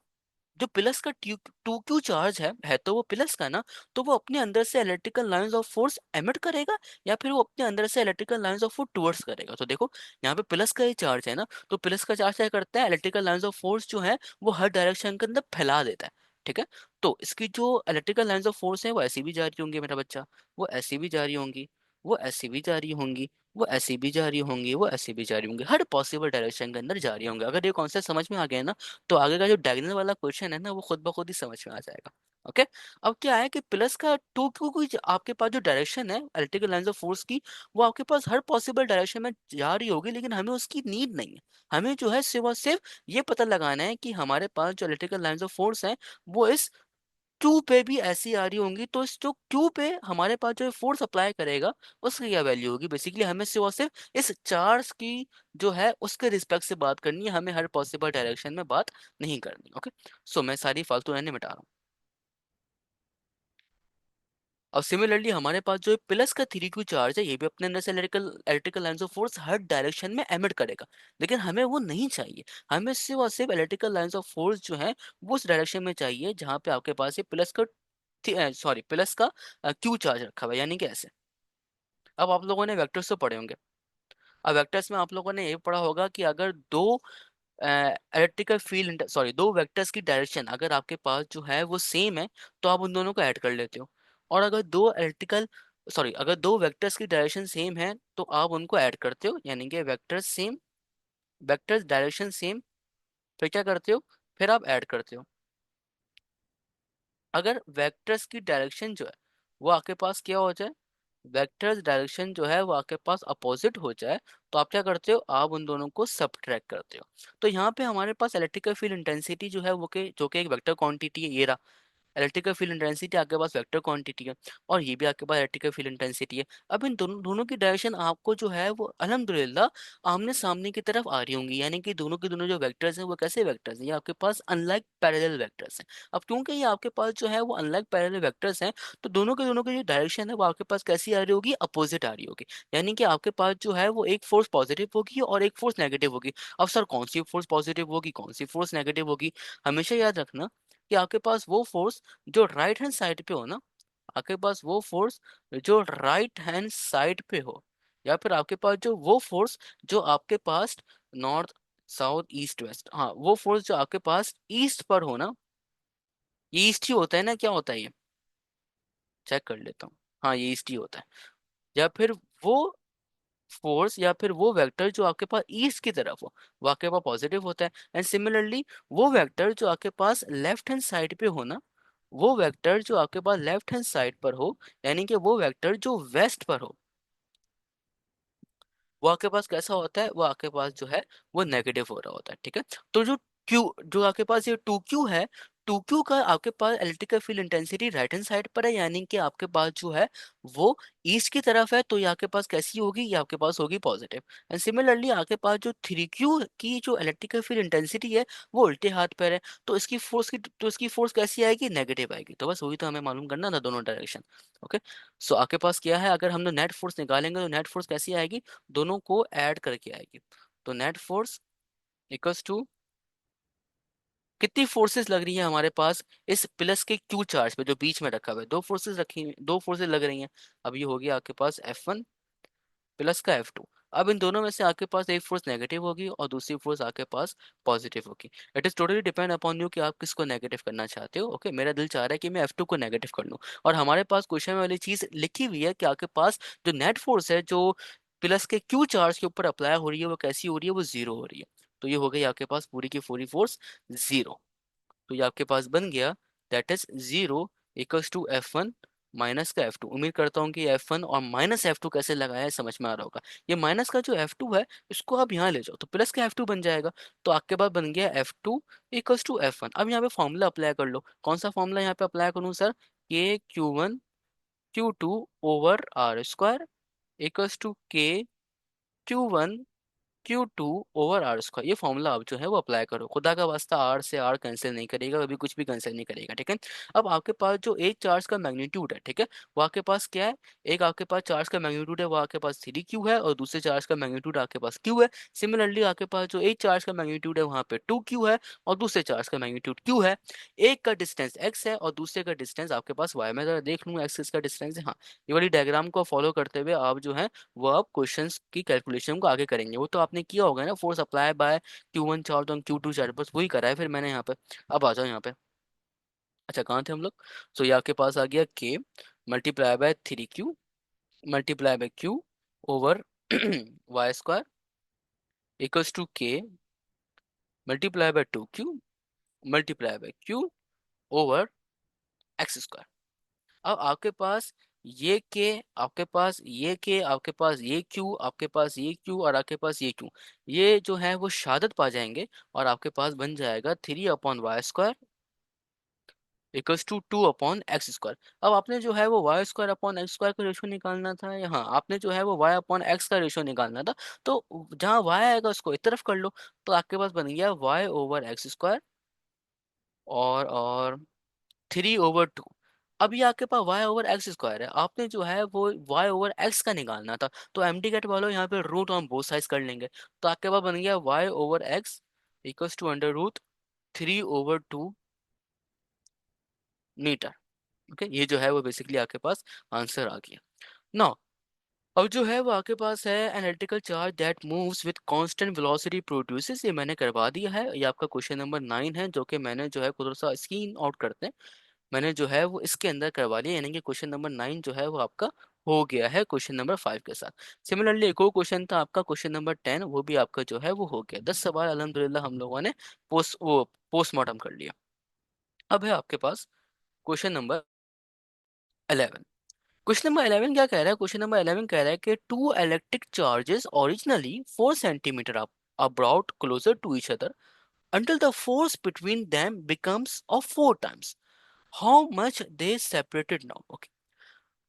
जो प्लस का 2q चार्ज है तो वो प्लस का ना, तो वो अपने अंदर से electrical lines of force emit करेगा, या फिर वो अपने अंदर से electrical lines of force towards करेगा। तो देखो यहाँ पे प्लस का ही चार्ज है ना, तो प्लस का चार्ज क्या करता है, इलेक्ट्रिकल लाइंस ऑफ फोर्स जो है वो हर डायरेक्शन के अंदर फैला देता है। ठीक है, तो इसकी जो इलेक्ट्रिकल लाइंस ऑफ फोर्स है वो ऐसी भी जा रही होंगी मेरा बच्चा, वो ऐसी भी जा रही होंगी, वो ऐसी भी जा रही होंगी, वो ऐसी भी जा रही होंगी, वो ऐसी भी जा रही होंगी, हर पॉसिबल डायरेक्शन के अंदर जा रही होंगी। अगर ये कॉन्सेप्ट समझ में आ गया ना, तो आगे का जो डायगोनल वाला क्वेश्चन है ना वो खुद ब खुद ही समझ में आ जाएगा। ओके, अब क्या है कि प्लस का टू क्यू की आपके पास जो डायरेक्शन है इलेक्ट्रिकल लाइंस ऑफ फोर्स की, वो आपके पास हर पॉसिबल डायरेक्शन में जा रही होगी, लेकिन हमें उसकी नीड नहीं है। हमें जो है सिर्फ और सिर्फ ये पता लगाना है कि हमारे पास जो इलेक्ट्रिकल लाइंस ऑफ फोर्स है वो इस क्यू पे भी ऐसी आ रही होंगी, तो इस जो क्यू पे हमारे पास जो फोर्स अप्लाई करेगा उसकी क्या वैल्यू होगी। बेसिकली हमें सिर्फ और सिर्फ इस चार्ज की जो है उसके रिस्पेक्ट से बात करनी है, हमें हर पॉसिबल डायरेक्शन में बात नहीं करनी। ओके, सो मैं सारी फालतू लाइनें मिटा रहा हूँ। अब सिमिलरली हमारे पास जो प्लस का 3q चार्ज है, ये भी अपने अंदर से electrical electrical lines of force her direction में एमिट करेगा। लेकिन हमें वो नहीं चाहिए। हमें सिर्फ और सिर्फ इलेक्ट्रिकल लाइंस ऑफ फोर्स जो है वो उस डायरेक्शन में चाहिए जहां पे आपके पास ये प्लस का क्यू चार्ज रखा हुआ है, यानी कि ऐसे। अब आप लोगों ने वेक्टर्स तो पढ़े होंगे। अब वेक्टर्स में आप लोगों ने ये पढ़ा होगा कि अगर दो इलेक्ट्रिकल फील्ड सॉरी दो वेक्टर्स की डायरेक्शन अगर आपके पास जो है वो सेम है, तो आप उन दोनों को ऐड कर लेते हो। और अगर दो वेक्टर्स की डायरेक्शन सेम है तो आप उनको ऐड करते हो, यानी कि वेक्टर्स डायरेक्शन सेम, फिर क्या करते हो, फिर आप ऐड करते हो। अगर वेक्टर्स की डायरेक्शन जो है वो आपके पास क्या हो जाए, वेक्टर्स डायरेक्शन जो है वो आपके पास अपोजिट हो जाए, तो आप क्या करते हो, आप उन दोनों को सबट्रैक्ट करते हो। तो यहाँ पे हमारे पास इलेक्ट्रिकल फील्ड इंटेंसिटी जो है वो के जो कि एक वेक्टर क्वांटिटी है, ये रहा। इलेक्ट्रिकल फील्ड इंटेंसिटी आपके पास वेक्टर क्वांटिटी है, और ये भी आपके पास इलेक्ट्रिकल फील्ड इंटेंसिटी है। अब इन दोनों दोनों की डायरेक्शन आपको जो है वो अल्हम्दुलिल्लाह आमने सामने की तरफ आ रही होंगी, यानी कि दोनों के दोनों जो वेक्टर्स हैं वो कैसे वेक्टर्स हैं, ये आपके पास अनलाइक पैरेलल वेक्टर्स हैं। अब क्योंकि ये आपके पास जो है वो अनलाइक पैरेलल वेक्टर्स हैं, तो दोनों के जो डायरेक्शन है वो आपके पास कैसी आ रही होगी, अपोजिट आ रही होगी। यानी कि आपके पास जो है वो एक फोर्स पॉजिटिव होगी और एक फोर्स नेगेटिव होगी। अब सर कौन सी फोर्स पॉजिटिव होगी, कौन सी फोर्स नेगेटिव होगी, हमेशा याद रखना कि आपके पास वो फोर्स जो राइट हैंड साइड पे हो ना, आपके पास वो फोर्स जो राइट हैंड साइड पे हो, या फिर आपके पास जो वो फोर्स जो आपके पास नॉर्थ साउथ ईस्ट वेस्ट, हाँ वो फोर्स जो आपके पास ईस्ट पर हो ना, ये ईस्ट ही होता है ना, क्या होता है ये, चेक कर लेता हूँ। हाँ ये ईस्ट ही होता है। या फिर वो फोर्स या फिर वो वेक्टर जो आपके पास ईस्ट की तरफ हो, वो आपके पास पॉजिटिव होता है। एंड सिमिलरली वो वेक्टर जो आपके पास लेफ्ट हैंड साइड पे हो ना, वो वेक्टर जो आपके पास लेफ्ट हैंड साइड पर हो, यानी कि वो वेक्टर जो वेस्ट पर हो, वो आपके पास कैसा होता है, वो आपके पास जो है वो नेगेटिव हो रहा होता है। ठीक है। तो जो आपके पास ये 2Q है, 2Q का आपके पास electrical field intensity right hand side पर है, यानी कि आपके पास जो है वो ईस्ट की तरफ है, तो ये आपके पास कैसी होगी, ये आपके पास होगी पॉजिटिव। एंड सिमिलरली आपके पास जो 3Q की जो इलेक्ट्रिकल फील्ड इंटेंसिटी है वो उल्टे हाथ पर है, तो इसकी फोर्स कैसी आएगी, नेगेटिव आएगी। तो बस वही तो हमें मालूम करना था, दोनों डायरेक्शन। ओके। सो आपके पास क्या है, अगर हम लोग नेट फोर्स निकालेंगे तो नेट फोर्स कैसी आएगी, दोनों को ऐड करके आएगी। तो नेट फोर्स इक्वल्स टू, कितनी फोर्सेस लग रही है हमारे पास इस प्लस के क्यू चार्ज पे जो बीच में रखा हुआ है, दो फोर्सेस लग रही हैं। अब ये हो गया आपके पास F1 प्लस का F2। अब इन दोनों में से आपके पास एक फोर्स नेगेटिव होगी और दूसरी फोर्स आपके पास पॉजिटिव होगी। It is totally depend upon you कि आप किसको नेगेटिव करना चाहते हो। ओके, मेरा दिल चाह रहा है कि मैं F2 को नेगेटिव कर लूं, और हमारे पास क्वेश्चन में वाली चीज लिखी हुई है कि आपके पास जो नेट फोर्स है जो प्लस के क्यू चार्ज के ऊपर अप्लाई हो रही है वो कैसी हो रही है, वो जीरो हो रही है। तो ये हो गई आपके पास पूरी की पूरी फोर्स जीरो। तो ये आपके पास बन गया, that is zero equals to F1 minus का F2। उम्मीद करता हूँ कि F1 और माइनस F2 कैसे लगाया है समझ में आ रहा होगा। ये माइनस का जो F2 है इसको आप यहाँ ले जाओ तो प्लस का F2 बन जाएगा। तो आपके पास बन गया F2 इक्वल्स टू F1। अब यहाँ पे फॉर्मूला अप्लाई कर लो। कौन सा फॉर्मूला यहाँ पे अप्लाई करूँ sir, K Q1 Q2 over R equals to K Q1 Q2 over R²। ये फॉर्मूला आप जो है वो अप्लाई करो। खुदा का वास्ता आर से आर कैंसिल नहीं करेगा, कभी कुछ भी कैंसिल नहीं करेगा। ठीक है। अब आपके पास जो एक चार्ज का मैग्नीट्यूड है, ठीक है, वो आपके पास क्या है, एक आपके पास चार्ज का मैग्नीट्यूड है वो आपके पास 3Q है, और दूसरे चार्ज का मैग्नीट्यूड आपके पास Q है। सिमिलरली आपके पास जो एक चार्ज का मैग्नीट्यूड है वहाँ पे 2Q है, और दूसरे चार्ज का मैग्नीट्यूड Q है। एक का डिस्टेंस x है और दूसरे का डिस्टेंस आपके पास y। मैं जरा देख लूँ x किसका डिस्टेंस है। हाँ, ये वाली डायग्राम को फॉलो करते हुए आप जो है वो आप क्वेश्चंस की कैलकुलेशन को आगे करेंगे। वो तो आपने किया होगा ना, force apply bye Q1 charge on Q2 charge, बस वही करा है फिर मैंने यहाँ पे। अब आ जाओ यहाँ पे। अच्छा कहाँ थे हम लोग। सो ये आपके पास आ गया K multiply by 3Q multiply by Q over y² equals to K multiply by 2Q multiply by Q over x²। अब आपके पास ये के, आपके पास ये के, आपके पास ये क्यू, आपके पास ये क्यू और आपके पास ये क्यू, ये जो है वो शहादत पा जाएंगे, और आपके पास बन जाएगा 3/y² इक्वल्स टू 2/x²। अब आपने जो है वो y² अपॉन x² का रेशो निकालना था, या हाँ आपने जो है वो y/x का रेशो निकालना था। तो जहाँ y आएगा उसको एक तरफ कर लो, तो आपके पास बन गया y/x² और 3/2। अब ये आपके पास वाई ओवर एक्स स्क्वायर है, आपने जो है वो वाई ओवर एक्स का निकालना था, तो एम्प्टी गेट वालों यहाँ पे रूट ऑन बोथ साइड कर लेंगे। तो आपके पास बन गया Y over X equals to under root 3/2 metre. Okay, ये जो है वो बेसिकली आपके पास आंसर आ गया। नाउ अब जो है वो आपके पास है analytical charge that moves with constant velocity produces, ये मैंने करवा दिया है। ये आपका क्वेश्चन नंबर 9 है, जो कि मैंने जो है थोड़ा सा स्क्रीन आउट करते हैं, मैंने जो है वो इसके अंदर करवा लिया, यानी कि क्वेश्चन नंबर 9 जो है वो आपका हो गया है क्वेश्चन नंबर 5 के साथ। सिमिलरली एक और क्वेश्चन था आपका क्वेश्चन नंबर 10, वो भी आपका जो है वो हो गया। 10 सवाल अल्हम्दुलिल्लाह हम लोगों ने पोस्टमार्टम कर लिया। अब है आपके पास क्वेश्चन नंबर 11। क्वेश्चन नंबर 11 क्या कह रहा है? क्वेश्चन नंबर 11 कह रहा है कि two electric charges originally 4 centimetre up are brought closer to each other until the force between them becomes of 4 times how much they separated now. Okay,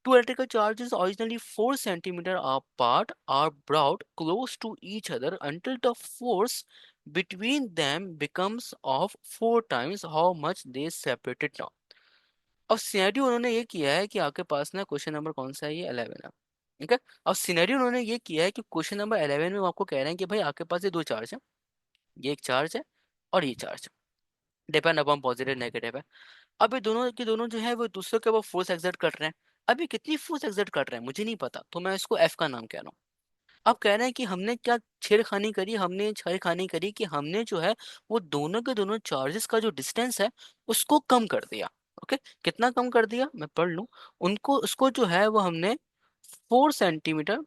two electrical charges originally 4 centimeter apart are brought close to each other until the force between them becomes of 4 times how much they separated now. अब scenario उन्होंने ये किया है कि आपके पास ना question number कौन सा है, ये 11 है। ठीक है, अब सिनेरियो उन्होंने ये किया है कि क्वेश्चन नंबर 11 में वो आपको कह रहे हैं कि भाई आपके पास ये दो चार्ज है, ये एक चार्ज है और ये चार्ज है, डिपेंड अपॉन पॉजिटिव नेगेटिव है। अब ये दोनों के दोनों जो है वो दूसरे के ऊपर फोर्स एक्सर्ट कर रहे हैं। अभी कितनी फोर्स एक्सर्ट कर रहे हैं मुझे नहीं पता, तो मैं इसको एफ का नाम कह रहा हूँ। अब कह रहे हैं कि हमने क्या छेड़खानी करी, हमने छेड़खानी करी कि हमने जो है वो दोनों के दोनों चार्जेस का जो डिस्टेंस है उसको कम कर दिया। ओके, कितना कम कर दिया मैं पढ़ लूं। उनको उसको जो है वो हमने 4 सेंटीमीटर।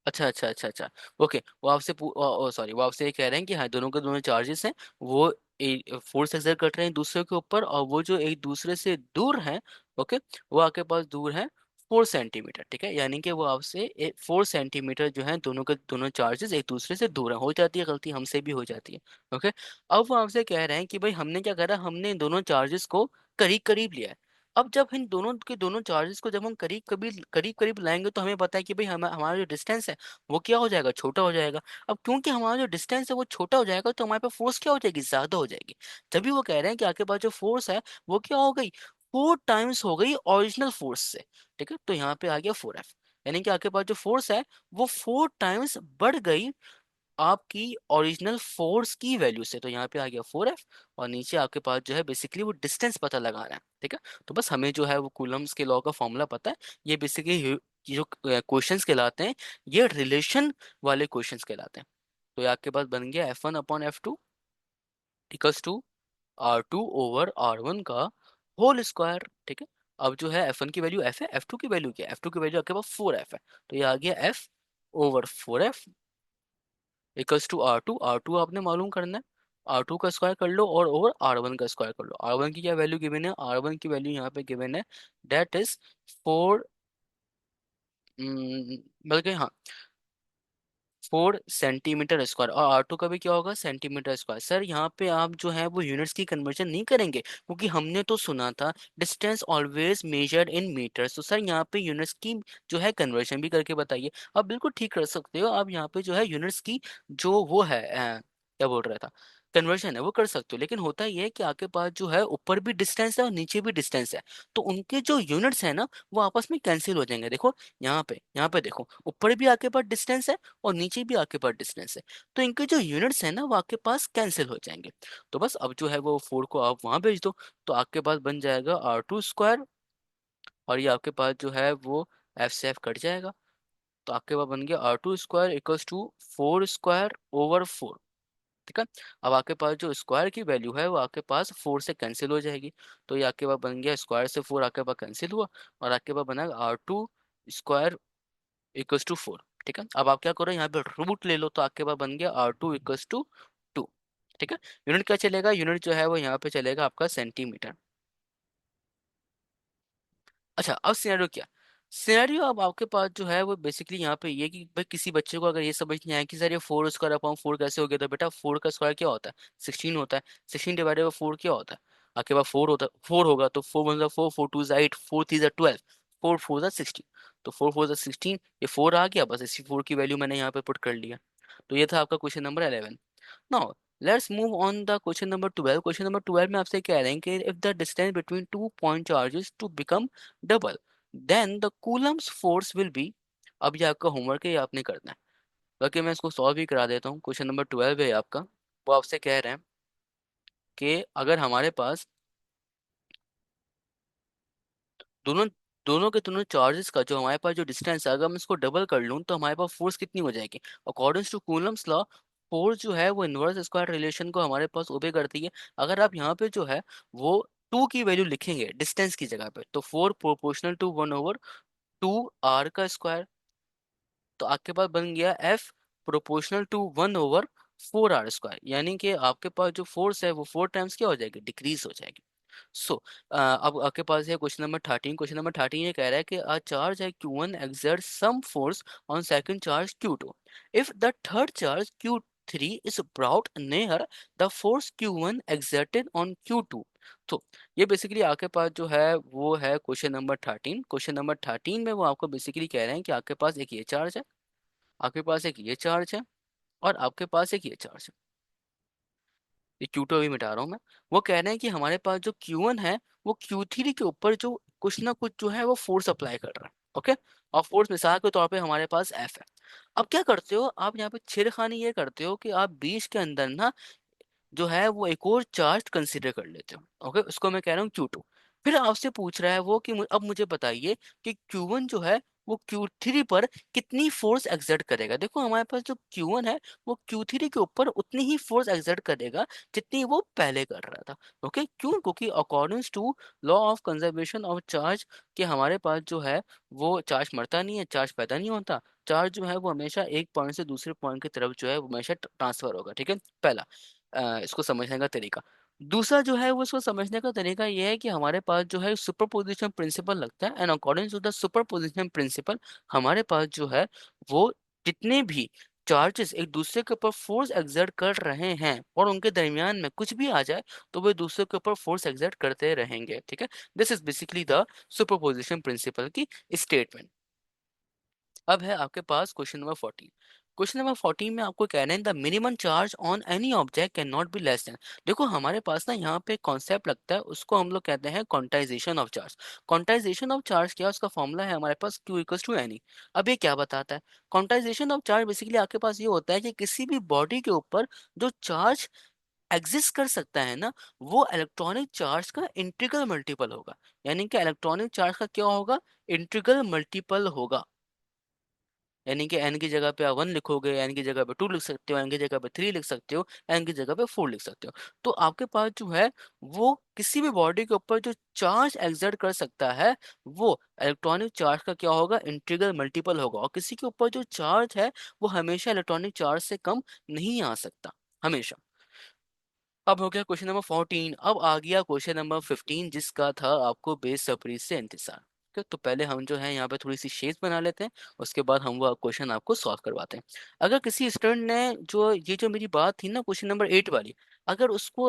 अच्छा अच्छा अच्छा अच्छा। ओके, वो आपसे सॉरी, वो आपसे ये कह रहे हैं कि हाँ दोनों के दोनों चार्जेस हैं, वो फोर्स एक्सर्ट कर रहे हैं दूसरे के ऊपर, और वो जो एक दूसरे से दूर हैं, ओके, वो आपके पास दूर है 4 सेंटीमीटर। ठीक है, यानी कि वो आपसे 4 सेंटीमीटर जो है, दोनों के दोनों चार्जेस एक दूसरे से दूर है। हो जाती है गलती, हमसे भी हो जाती है। ओके, अब वो आपसे कह रहे हैं कि भाई हमने क्या करा, हमने इन दोनों चार्जेस को करीब करीब लिया है। अब जब इन दोनों के दोनों चार्जेस को जब हम करीब करीब लाएंगे, तो हमें पता है कि भाई हमारा जो डिस्टेंस है वो क्या हो जाएगा, छोटा हो जाएगा। अब क्योंकि हमारा जो डिस्टेंस है वो छोटा हो जाएगा, तो हमारे पास फोर्स क्या हो जाएगी, ज्यादा हो जाएगी। तभी वो कह रहे हैं कि आपके पास जो फोर्स है वो क्या हो गई, 4 टाइम्स हो गई ओरिजिनल फोर्स से। ठीक है, तो यहाँ पे आ गया 4F, यानी कि आपके पास जो फोर्स है वो 4 टाइम्स बढ़ गई आपकी ओरिजिनल फोर्स की वैल्यू से। तो यहाँ पे आ गया 4F, और नीचे आपके पास जो है बेसिकली वो डिस्टेंस पता लगाना है। ठीक है, तो बस हमें जो है वो कूलम्स के लॉ का फॉर्मूला पता है। ये बेसिकली जो क्वेश्चंस कहलाते हैं, ये रिलेशन वाले क्वेश्चंस कहलाते हैं। तो ये आपके पास बन गया F1/F2 इक्वल्स टू R2/R1 का होल स्क्वायर। ठीक है, अब जो है F1 की वैल्यू F है, F2 की वैल्यू क्या है, F2 की वैल्यू आपके पास 4F है, तो ये आ गया F/4F equals to R2। R2 आपने मालूम करना है, R2 का स्क्वायर कर लो और ओवर R1 का स्क्वायर कर लो। R1 की क्या वैल्यू गिवन है, R1 की वैल्यू यहाँ पे गिवन है, डेट इज 4, बल्कि हाँ 4 सेंटीमीटर स्क्वायर, और R2 का भी क्या होगा, सेंटीमीटर स्क्वायर। सर यहाँ पे आप जो है वो यूनिट्स की कन्वर्जन नहीं करेंगे, क्योंकि हमने तो सुना था distance always measured in metres. तो सर यहाँ पे यूनिट्स की जो है कन्वर्जन भी करके बताइए। आप बिल्कुल ठीक कर सकते हो, आप यहाँ पे जो है यूनिट्स की जो वो है क्या बोल रहा था, कन्वर्जन है वो कर सकते हो। लेकिन होता ये है कि आपके पास जो है ऊपर भी डिस्टेंस है और नीचे भी डिस्टेंस है, तो उनके जो यूनिट्स है ना वो आपस में कैंसिल हो जाएंगे। देखो यहाँ पे देखो, ऊपर भी आपके पास डिस्टेंस है और नीचे भी आपके पास डिस्टेंस है, तो इनके जो यूनिट्स है ना वो आपके पास कैंसिल हो जाएंगे। तो बस अब जो है वो 4 को आप वहां भेज दो, तो आपके पास बन जाएगा R2 स्क्वायर, और ये आपके पास जो है वो F से F कट जाएगा। तो आपके पास बन गया R2 स्क्वायर इक्वल्स टू 4 स्क्वायर/4। ठीक है, अब आपके पास जो स्क्वायर की वैल्यू है वो आपके पास 4 से कैंसिल हो जाएगी। तो ये आपके पास बन गया स्क्वायर से 4 आपके पास कैंसिल हुआ, और आपके पास बना R2 स्क्वायर इक्वल्स टू 4। ठीक है, अब आप क्या करो, यहाँ पे रूट ले लो, तो आपके पास बन गया R2 इक्वल्स टू 2। ठीक है, यूनिट क्या चलेगा, यूनिट जो है वो यहाँ पे चलेगा आपका सेंटीमीटर। अच्छा, अब सिनेरियो क्या, सिनेरियो अब आपके पास जो है वो बेसिकली यहाँ पे ये कि भाई किसी बच्चे को अगर ये समझ नहीं आया कि सर ये 4 स्क्वायर/4 कैसे हो गया, तो बेटा 4 का स्क्वायर क्या होता है, 16 होता है। 16 डिवाइडेड बाई 4 क्या होता है, आपके पास 4 होता है, 4 होगा तो 4 1 4, 4 2 8, 4 3 12, 4 4 16। तो 4 4 16, ये 4 आ गया, बस इसी 4 की वैल्यू मैंने यहाँ पे पुट कर लिया। तो ये था आपका question number 11। Now let's move on the question number 12। Question number 12 में आपसे कह रहे हैं कि if the distance between two point charges to become double then the Coulomb's force will be. अब ये आपका होमवर्क है, ये आपने करना है। बाकी मैं इसको सॉल्व भी करा देता हूँ। क्वेश्चन नंबर 12 है आपका। वो आपसे कह रहे हैं कि अगर हमारे पास दोनों दोनों के दोनों चार्जेस का जो हमारे पास जो डिस्टेंस है, अगर मैं इसको डबल कर लूँ तो हमारे पास फोर्स कितनी हो जाएगी। According to Coulomb's law, force जो है वो इनवर्स स्क्वायर रिलेशन को हमारे पास ओबे करती है। अगर आप यहाँ पे जो है वो टू की वैल्यू लिखेंगे डिस्टेंस की जगह पे, तो force proportional to one over two R का स्क्वायर, तो आपके पास बन गया F proportional to one over four R square. यानी कि आपके पास जो फोर्स है वो फोर टाइम्स क्या हो जाएगी, डिक्रीज हो जाएगी। सो अब आपके पास है क्वेश्चन नंबर 13। क्वेश्चन नंबर 13 ये कह रहा है कि अ चार्ज है Q1 exerts some force on second charge Q2 if the third charge Q3 is brought near the force Q1 exerted on Q2। तो ये बेसिकली आपके पास जो है वो है क्वेश्चन नंबर 13। क्वेश्चन नंबर 13 में वो आपको बेसिकली कह रहे हैं कि आपके पास एक ये चार्ज है, आपके पास एक ये चार्ज है, और आपके पास एक ये चार्ज है। ये Q2 अभी मिटा रहा हूँ मैं। वो कह रहे हैं कि हमारे पास जो Q1 है वो Q3 के ऊपर जो कुछ ना कुछ जो है वो फोर्स अप्लाई कर रहा है। ओके, और फोर्स मिसाल के तौर पे हमारे पास F है। अब क्या करते हो आप यहाँ पे छेड़खानी ये करते हो कि आप बीच के अंदर ना जो है वो एक और चार्ज कंसीडर कर लेते हो। ओके, उसको मैं कह रहा हूँ Q2। फिर आपसे पूछ रहा है वो कि अब मुझे बताइए कि Q1 जो है वो Q3 पर कितनी फोर्स एक्सर्ट करेगा। देखो हमारे पास जो Q1 है वो Q3 के ऊपर उतनी ही फोर्स एक्सर्ट करेगा जितनी वो पहले कर रहा था। ओके, क्यों? क्योंकि according to law of conservation of charge कि हमारे पास जो है वो चार्ज मरता नहीं है, चार्ज पैदा नहीं होता। चार्ज जो है वो हमेशा एक पॉइंट से दूसरे पॉइंट की तरफ जो है वो हमेशा ट्रांसफर होगा। ठीक है, पहला इसको समझने का तरीका। दूसरा जो है वो इसको समझने का तरीका ये है कि हमारे पास जो है सुपरपोजिशन प्रिंसिपल लगता है, and according to the superposition principle हमारे पास जो है वो जितने भी चार्जेस एक दूसरे के ऊपर फोर्स एक्सर्ट कर रहे हैं और उनके दरमियान में कुछ भी आ जाए तो वो एक दूसरे के ऊपर फोर्स एक्सर्ट करते रहेंगे। ठीक है, this is basically the superposition principal की स्टेटमेंट। अब है आपके पास क्वेश्चन नंबर 14। क्वेश्चन नंबर 14 में आपको कहना है the minimum charge on any object can not be less than. देखो हमारे पास ना यहाँ पे कॉन्सेप्ट लगता है, उसको हम लोग कहते हैं quantization of charge. Quantization of charge क्या है, उसका फॉर्मूला है हमारे पास Q इक्वल्स टू एनी। अब ये क्या बताता है? क्वांटाइजेशन ऑफ चार्ज बेसिकली आपके पास ये होता है कि किसी भी बॉडी के ऊपर जो चार्ज एग्जिस्ट कर सकता है ना, वो इलेक्ट्रॉनिक चार्ज का इंटीग्रल मल्टीपल होगा। यानी कि इलेक्ट्रॉनिक चार्ज का क्या होगा, इंटीग्रल मल्टीपल होगा। यानी कि एन की जगह पे आप वन लिखोगे, एन की जगह पे टू लिख सकते हो, एन की जगह पे थ्री लिख सकते हो, एन की जगह पे फोर लिख सकते हो। तो आपके पास जो है वो किसी भी बॉडी के ऊपर जो चार्ज एक्सर्ट कर सकता है वो इलेक्ट्रॉनिक चार्ज का क्या होगा, इंटीग्रल मल्टीपल होगा। और किसी के ऊपर जो चार्ज है वो हमेशा इलेक्ट्रॉनिक चार्ज से कम नहीं आ सकता, हमेशा। अब हो गया क्वेश्चन नंबर 14। अब आ गया क्वेश्चन नंबर 15 जिसका था आपको बेसब्री से इंतजार। तो पहले हम जो है यहाँ पे थोड़ी सी शेप बना लेते हैं, उसके बाद हम वो क्वेश्चन आपको सॉल्व करवाते हैं। अगर किसी स्टूडेंट ने जो ये जो मेरी बात थी ना क्वेश्चन नंबर 8 वाली, अगर उसको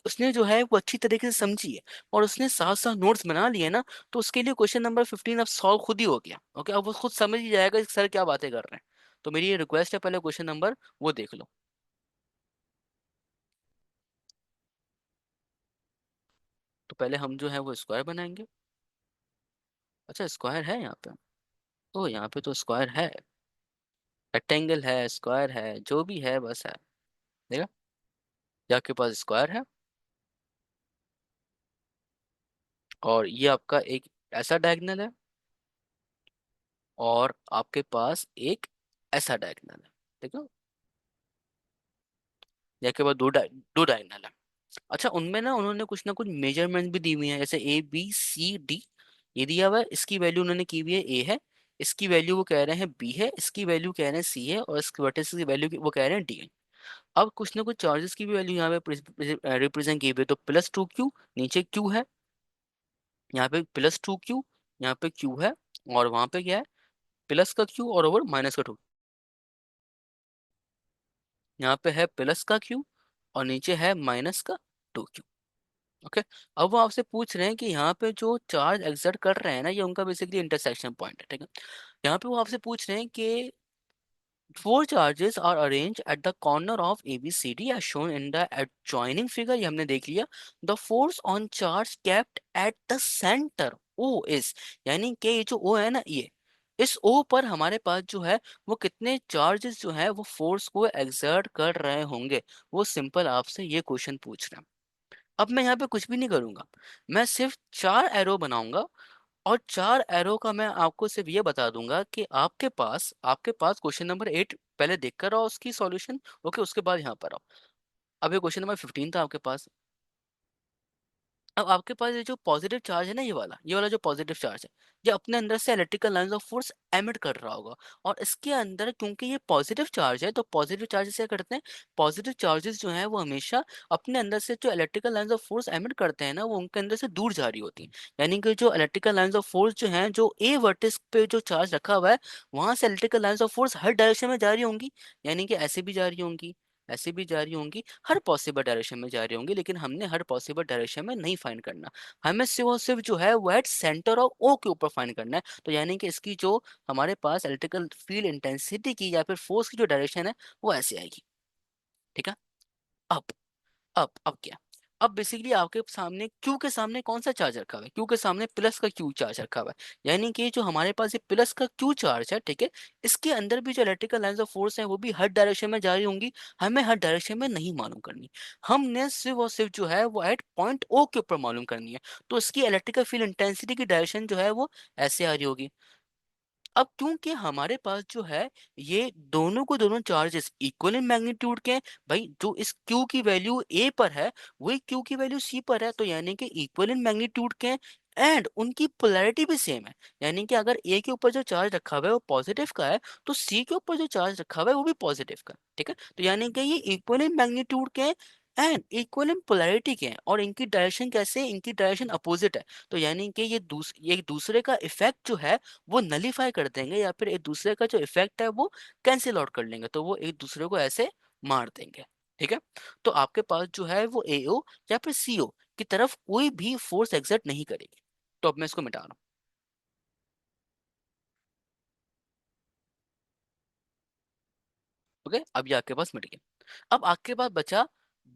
उसने जो है वो अच्छी तरीके से समझी है और उसने साथ साथ नोट्स बना लिए ना, तो उसके लिए क्वेश्चन नंबर 15 अब सॉल्व खुद ही हो गया। ओके, अब वो खुद समझ ही जाएगा कि सर क्या बातें कर रहे हैं। तो मेरी ये रिक्वेस्ट है, पहले क्वेश्चन नंबर वो देख लो। तो पहले हम जो है वो स्क्वायर बनाएंगे। अच्छा, स्क्वायर है यहाँ पे? ओ, यहाँ पे तो स्क्वायर है, रेक्टेंगल है, स्क्वायर है, जो भी है बस है। देखा, ये आपके पास स्क्वायर है और ये आपका एक ऐसा डायगोनल है और आपके पास एक ऐसा डायगोनल है। देखो, ये के पास दो डायगोनल है। अच्छा, उनमें ना कुछ मेजरमेंट भी दी हुई है, जैसे ABCD ये दिया हुआ है, इसकी वैल्यू उन्होंने की हुई है A है, इसकी वैल्यू वो कह रहे हैं B है, इसकी वैल्यू कह रहे हैं C है, और इसकी वर्टेक्स की वैल्यू वो कह रहे हैं D है। अब कुछ ना कुछ चार्जेस की भी वैल्यू यहाँ पे रिप्रेजेंट की हुई है, तो +2Q, नीचे Q है, यहाँ पे +2Q, यहाँ पे Q है, और वहां पे क्या है, प्लस का Q और ओवर माइनस का 2। यहाँ पे है प्लस का Q और नीचे है माइनस का 2Q। ओके, अब वो आपसे पूछ रहे हैं कि यहाँ पे जो चार्ज एक्सर्ट कर रहे हैं ना, ये उनका बेसिकली इंटरसेक्शन पॉइंट है। ठीक है, यहाँ पे वो आपसे पूछ रहे हैं कि Four charges are arranged at the corner of ABCD as shown in the adjoining figure, ये हमने देख लिया। The force on charge kept at the center O is, यानी कि ये जो O है ना, ये इस O पर हमारे पास जो है वो कितने चार्जेस जो है वो फोर्स को एक्सर्ट कर रहे होंगे, वो सिंपल आपसे ये क्वेश्चन पूछ रहा है। अब मैं यहाँ पे कुछ भी नहीं करूंगा, मैं सिर्फ चार एरो बनाऊंगा, और चार एरो का मैं आपको सिर्फ ये बता दूंगा कि आपके पास क्वेश्चन नंबर 8 पहले देख कर आओ उसकी सॉल्यूशन। ओके, उसके बाद यहाँ पर आओ। अब ये क्वेश्चन नंबर 15 था आपके पास। अब आपके पास ये जो पॉजिटिव चार्ज है ना, ये वाला जो पॉजिटिव चार्ज है, ये अपने अंदर से electrical lines of force emit कर रहा होगा। और इसके अंदर क्योंकि ये पॉजिटिव चार्ज है, तो पॉजिटिव चार्जेस क्या करते हैं, पॉजिटिव चार्जेस जो है वो हमेशा अपने अंदर से जो electrical lines of force emit करते हैं ना, वो उनके अंदर से दूर जा रही होती है। यानी कि जो इलेक्ट्रिकल लाइंस ऑफ फोर्स जो है, जो ए वर्टिस पे जो चार्ज रखा हुआ है, वहां से electrical lines of force her direction में जा रही होंगी। यानी कि ऐसे भी जा रही होंगी, ऐसे भी जा रही होंगी, हर पॉसिबल डायरेक्शन में जा रही होंगी। लेकिन हमने हर पॉसिबल डायरेक्शन में नहीं फाइंड करना, हमें सिर्फ और सिर्फ जो है वो एट सेंटर ऑफ ओ के ऊपर फाइंड करना है। तो यानी कि इसकी जो हमारे पास इलेक्ट्रिकल फील्ड इंटेंसिटी की या फिर फोर्स की जो डायरेक्शन है वो ऐसे आएगी। ठीक है। अब अब क्या, अब बेसिकली आपके सामने क्यू के सामने कौन सा चार्ज रखा हुआ है, क्यू के सामने प्लस का क्यू चार्ज रखा हुआ है। यानी कि जो हमारे पास ये प्लस का क्यू चार्ज है, ठीक है, इसके अंदर भी जो इलेक्ट्रिकल लाइंस ऑफ फोर्स है वो भी हर डायरेक्शन में जारी होंगी। हमें हर डायरेक्शन में नहीं मालूम करनी, हमने सिर्फ और सिर्फ जो है वो एट पॉइंट ओ के ऊपर मालूम करनी है। तो इसकी इलेक्ट्रिकल फील्ड इंटेंसिटी की डायरेक्शन जो है वो ऐसे आ रही होगी। अब क्योंकि हमारे पास जो है ये दोनों को दोनों चार्जेस इक्वल इन मैग्नीट्यूड के हैं, भाई जो इस Q की वैल्यू A पर है वही Q की वैल्यू C पर है, तो यानी कि इक्वल इन मैग्नीट्यूड के हैं। एंड उनकी पोलैरिटी भी सेम है, यानी कि अगर A के ऊपर जो चार्ज रखा हुआ है वो पॉजिटिव का है, तो C के ऊपर जो चार्ज रखा हुआ है वो भी पॉजिटिव का है। ठीक है, तो यानी कि ये इक्वल इन मैग्नीट्यूड के हैं एंड इक्वल इन पोलैरिटी के हैं, और इनकी डायरेक्शन कैसे, इनकी डायरेक्शन अपोजिट है। तो यानी कि ये दूसरे का इफेक्ट जो है वो नलीफाई कर देंगे, या फिर एक दूसरे का जो इफेक्ट है वो कैंसिल आउट कर लेंगे, तो वो एक दूसरे को ऐसे मार देंगे। ठीक है, तो आपके पास जो है वो एओ या फिर सीओ की तरफ कोई भी फोर्स एग्जर्ट नहीं करेगी। तो अब मैं इसको मिटा रहा हूँ। ओके, अब ये आपके पास मिट गया। अब आपके पास बचा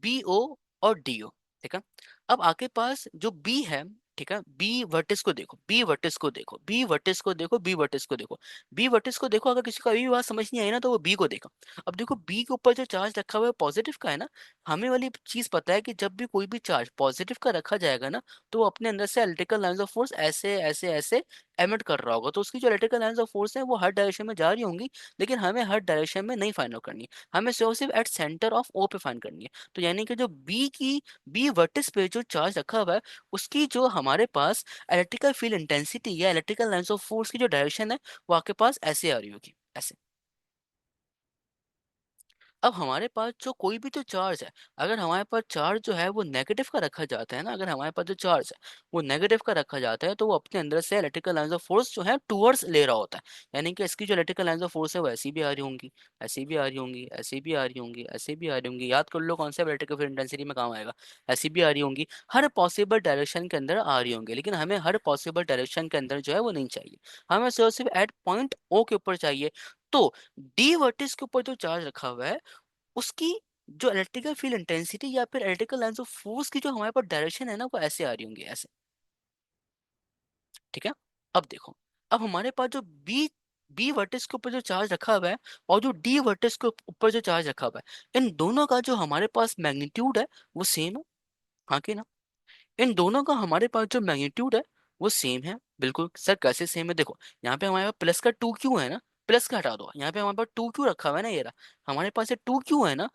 बी ओ और डी ओ। ठीक है, अब आपके पास जो बी है, ठीक है, बी वर्टिस को देखो, बी वर्टिस को देखो, बी वर्टिस को देखो, बी वर्टिस को देखो, बी वर्टिस को देखो। अगर किसी को अभी भी बात समझ नहीं आई ना, तो वो बी को देखो। अब देखो बी के ऊपर जो चार्ज रखा हुआ है पॉजिटिव का है ना, हमें वाली चीज पता है कि जब भी कोई भी चार्ज पॉजिटिव का रखा जाएगा ना, तो वो अपने अंदर से इलेक्ट्रिकल लाइंस ऑफ फोर्स ऐसे ऐसे ऐसे एमिट कर रहा होगा। तो उसकी जो इलेक्ट्रिकल लाइंस ऑफ फोर्स है वो हर डायरेक्शन में जा रही होंगी, लेकिन हमें हर डायरेक्शन में नहीं फाइंड आउट करनी है, हमें सिर्फ और सिर्फ एट सेंटर ऑफ ओ पे फाइंड करनी है। तो यानी कि जो बी वर्टिस पे जो चार्ज रखा हुआ है, उसकी जो हमारे पास इलेक्ट्रिकल फील्ड इंटेंसिटी या इलेक्ट्रिकल लाइंस ऑफ फोर्स की जो डायरेक्शन है वो आपके पास ऐसे आ रही होगी, ऐसे। अब हमारे पास जो कोई भी जो चार्ज है, अगर हमारे पास चार्ज जो है वो नेगेटिव का रखा जाता है ना, अगर हमारे पास जो चार्ज है वो नेगेटिव का रखा जाता है, तो वो अपने अंदर से इलेक्ट्रिकल लाइंस ऑफ फोर्स जो है टूवर्ड्स ले रहा होता है। यानी कि इसकी जो इलेक्ट्रिकल लाइंस ऑफ फोर्स है वो ऐसी भी आ रही होंगी, ऐसी भी आ रही होंगी, ऐसी भी आ रही होंगी, ऐसी भी आ रही होंगी। याद कर लो कौन सा इलेक्ट्रिकल फील्ड इंटेंसिटी में काम आएगा। ऐसी भी आ रही होंगी, हर पॉसिबल डायरेक्शन के अंदर आ रही होंगी, लेकिन हमें हर पॉसिबल डायरेक्शन के अंदर जो है वो नहीं चाहिए, हमें सिर्फ एट पॉइंट ओ के ऊपर चाहिए। तो डी वर्टिस के ऊपर जो चार्ज रखा हुआ है, उसकी जो इलेक्ट्रिकल फील्ड इंटेंसिटी या फिर इलेक्ट्रिकल लाइंस ऑफ फोर्स की जो हमारे पास डायरेक्शन है ना, वो ऐसे आ रही होंगी, ऐसे। ठीक है, अब देखो, अब हमारे पास जो बी बी वर्टिस के ऊपर जो चार्ज रखा हुआ है और जो डी वर्टिस के ऊपर जो चार्ज रखा हुआ है, इन दोनों का जो हमारे पास मैग्नीट्यूड है वो सेम है। हाँ कि ना, इन दोनों का हमारे पास जो मैग्नीट्यूड है वो सेम है। बिल्कुल सर, कैसे सेम है, देखो यहाँ पे हमारे पास प्लस का टू क्यू है ना, प्लस का हटा दो, यहाँ पे हमारे पास टू क्यू रखा हुआ है ना, ये रहा हमारे पास ये टू क्यू है ना।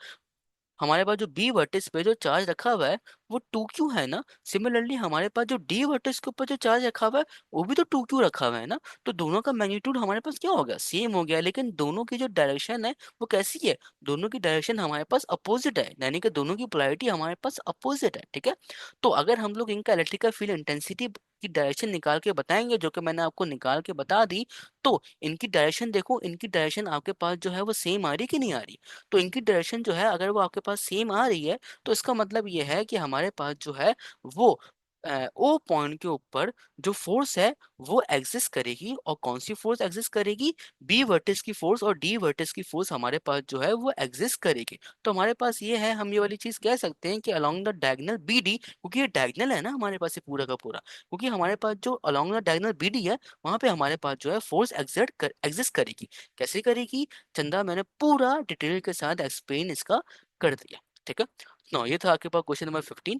हमारे पास जो बी वर्टिस पे जो चार्ज रखा हुआ है वो टू क्यू है ना, सिमिलरली हमारे पास जो डी वर्टिस के ऊपर जो चार्ज रखा हुआ है वो भी तो टू क्यू रखा हुआ है ना। तो दोनों का मैग्नीट्यूड हमारे पास क्या हो गया, सेम हो गया, लेकिन दोनों की जो डायरेक्शन है वो कैसी है, दोनों की डायरेक्शन हमारे पास अपोजिट है, यानी कि दोनों की पोलैरिटी हमारे पास अपोजिट है। ठीक है, तो अगर हम लोग इनका इलेक्ट्रिकल फील्ड इंटेंसिटी की डायरेक्शन निकाल के बताएंगे, जो कि मैंने आपको निकाल के बता दी, तो इनकी डायरेक्शन देखो, इनकी डायरेक्शन आपके पास जो है वो सेम आ रही कि नहीं आ रही। तो इनकी डायरेक्शन जो है अगर वो आपके पास सेम आ रही है, तो इसका मतलब ये है कि हमारे पास जो है वो ओ पॉइंट के ऊपर जो फोर्स है वो एग्जिस्ट करेगी। और कौन सी फोर्स एग्जिस्ट करेगी? बी वर्टिस की फोर्स और डी वर्टिस की फोर्स हमारे पास जो है वो एग्जिस्ट करेगी। तो हमारे पास ये है, हम ये वाली चीज कह सकते हैं कि along the diagonal B D, क्योंकि ये डायगोनल है ना हमारे पास ये पूरा का पूरा, क्योंकि हमारे पास जो along the diagonal B D है वहां पे हमारे पास जो है फोर्स एग्जिस्ट करेगी। कैसे करेगी चंदा? मैंने पूरा डिटेल के साथ एक्सप्लेन इसका कर दिया। ठीक है ना, ये था आपके पास क्वेश्चन नंबर 15।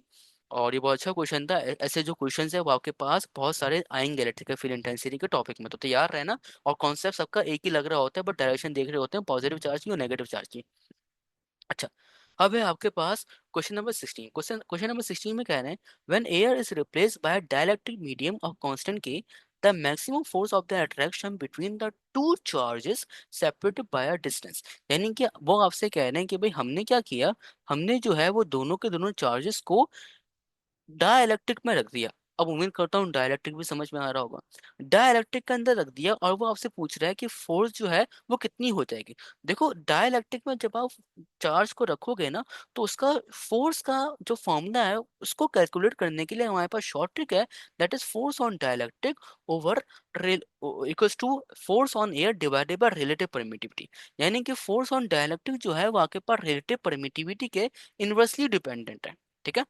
और ये बहुत अच्छा क्वेश्चन था। ऐसे जो क्वेश्चन है वो आपके पास बहुत सारे आएंगे इलेक्ट्रिकल फील्ड इंटेंसिटी के टॉपिक में, तो तैयार रहना। और कॉन्सेप्ट सबका एक ही लग रहा होता है, बट डायरेक्शन देख रहे होते हैं, पॉजिटिव चार्ज की और नेगेटिव चार्ज की। अच्छा, अब है आपके पास क्वेश्चन नंबर 16। क्वेश्चन नंबर 16 में कह रहे हैं when air is replaced by dielectric medium of constant K, the maximum force of the attraction between the two charges separated by a distance. यानी कि वो आपसे कह रहे हैं कि भाई हमने क्या किया, हमने जो है वो दोनों के दोनों चार्जेस को डाइलेक्ट्रिक में रख दिया। अब उम्मीद करता हूँ डाइलेक्ट्रिक भी समझ में आ रहा होगा। डाइलेक्ट्रिक के अंदर रख दिया और वो आपसे पूछ रहा है कि फोर्स जो है वो कितनी हो जाएगी। देखो डाइलेक्ट्रिक में जब आप चार्ज को रखोगे ना, तो उसका फोर्स का जो फॉर्मूला है उसको कैलकुलेट करने के लिए हमारे पास शॉर्ट ट्रिक है। That is force on dielectric over equals to force on air divided by relative permittivity. यानी कि फोर्स ऑन डाइलेक्ट्रिक जो है वो आपके पास रिलेटिव परमिटिविटी के इनवर्सली डिपेंडेंट है। ठीक है,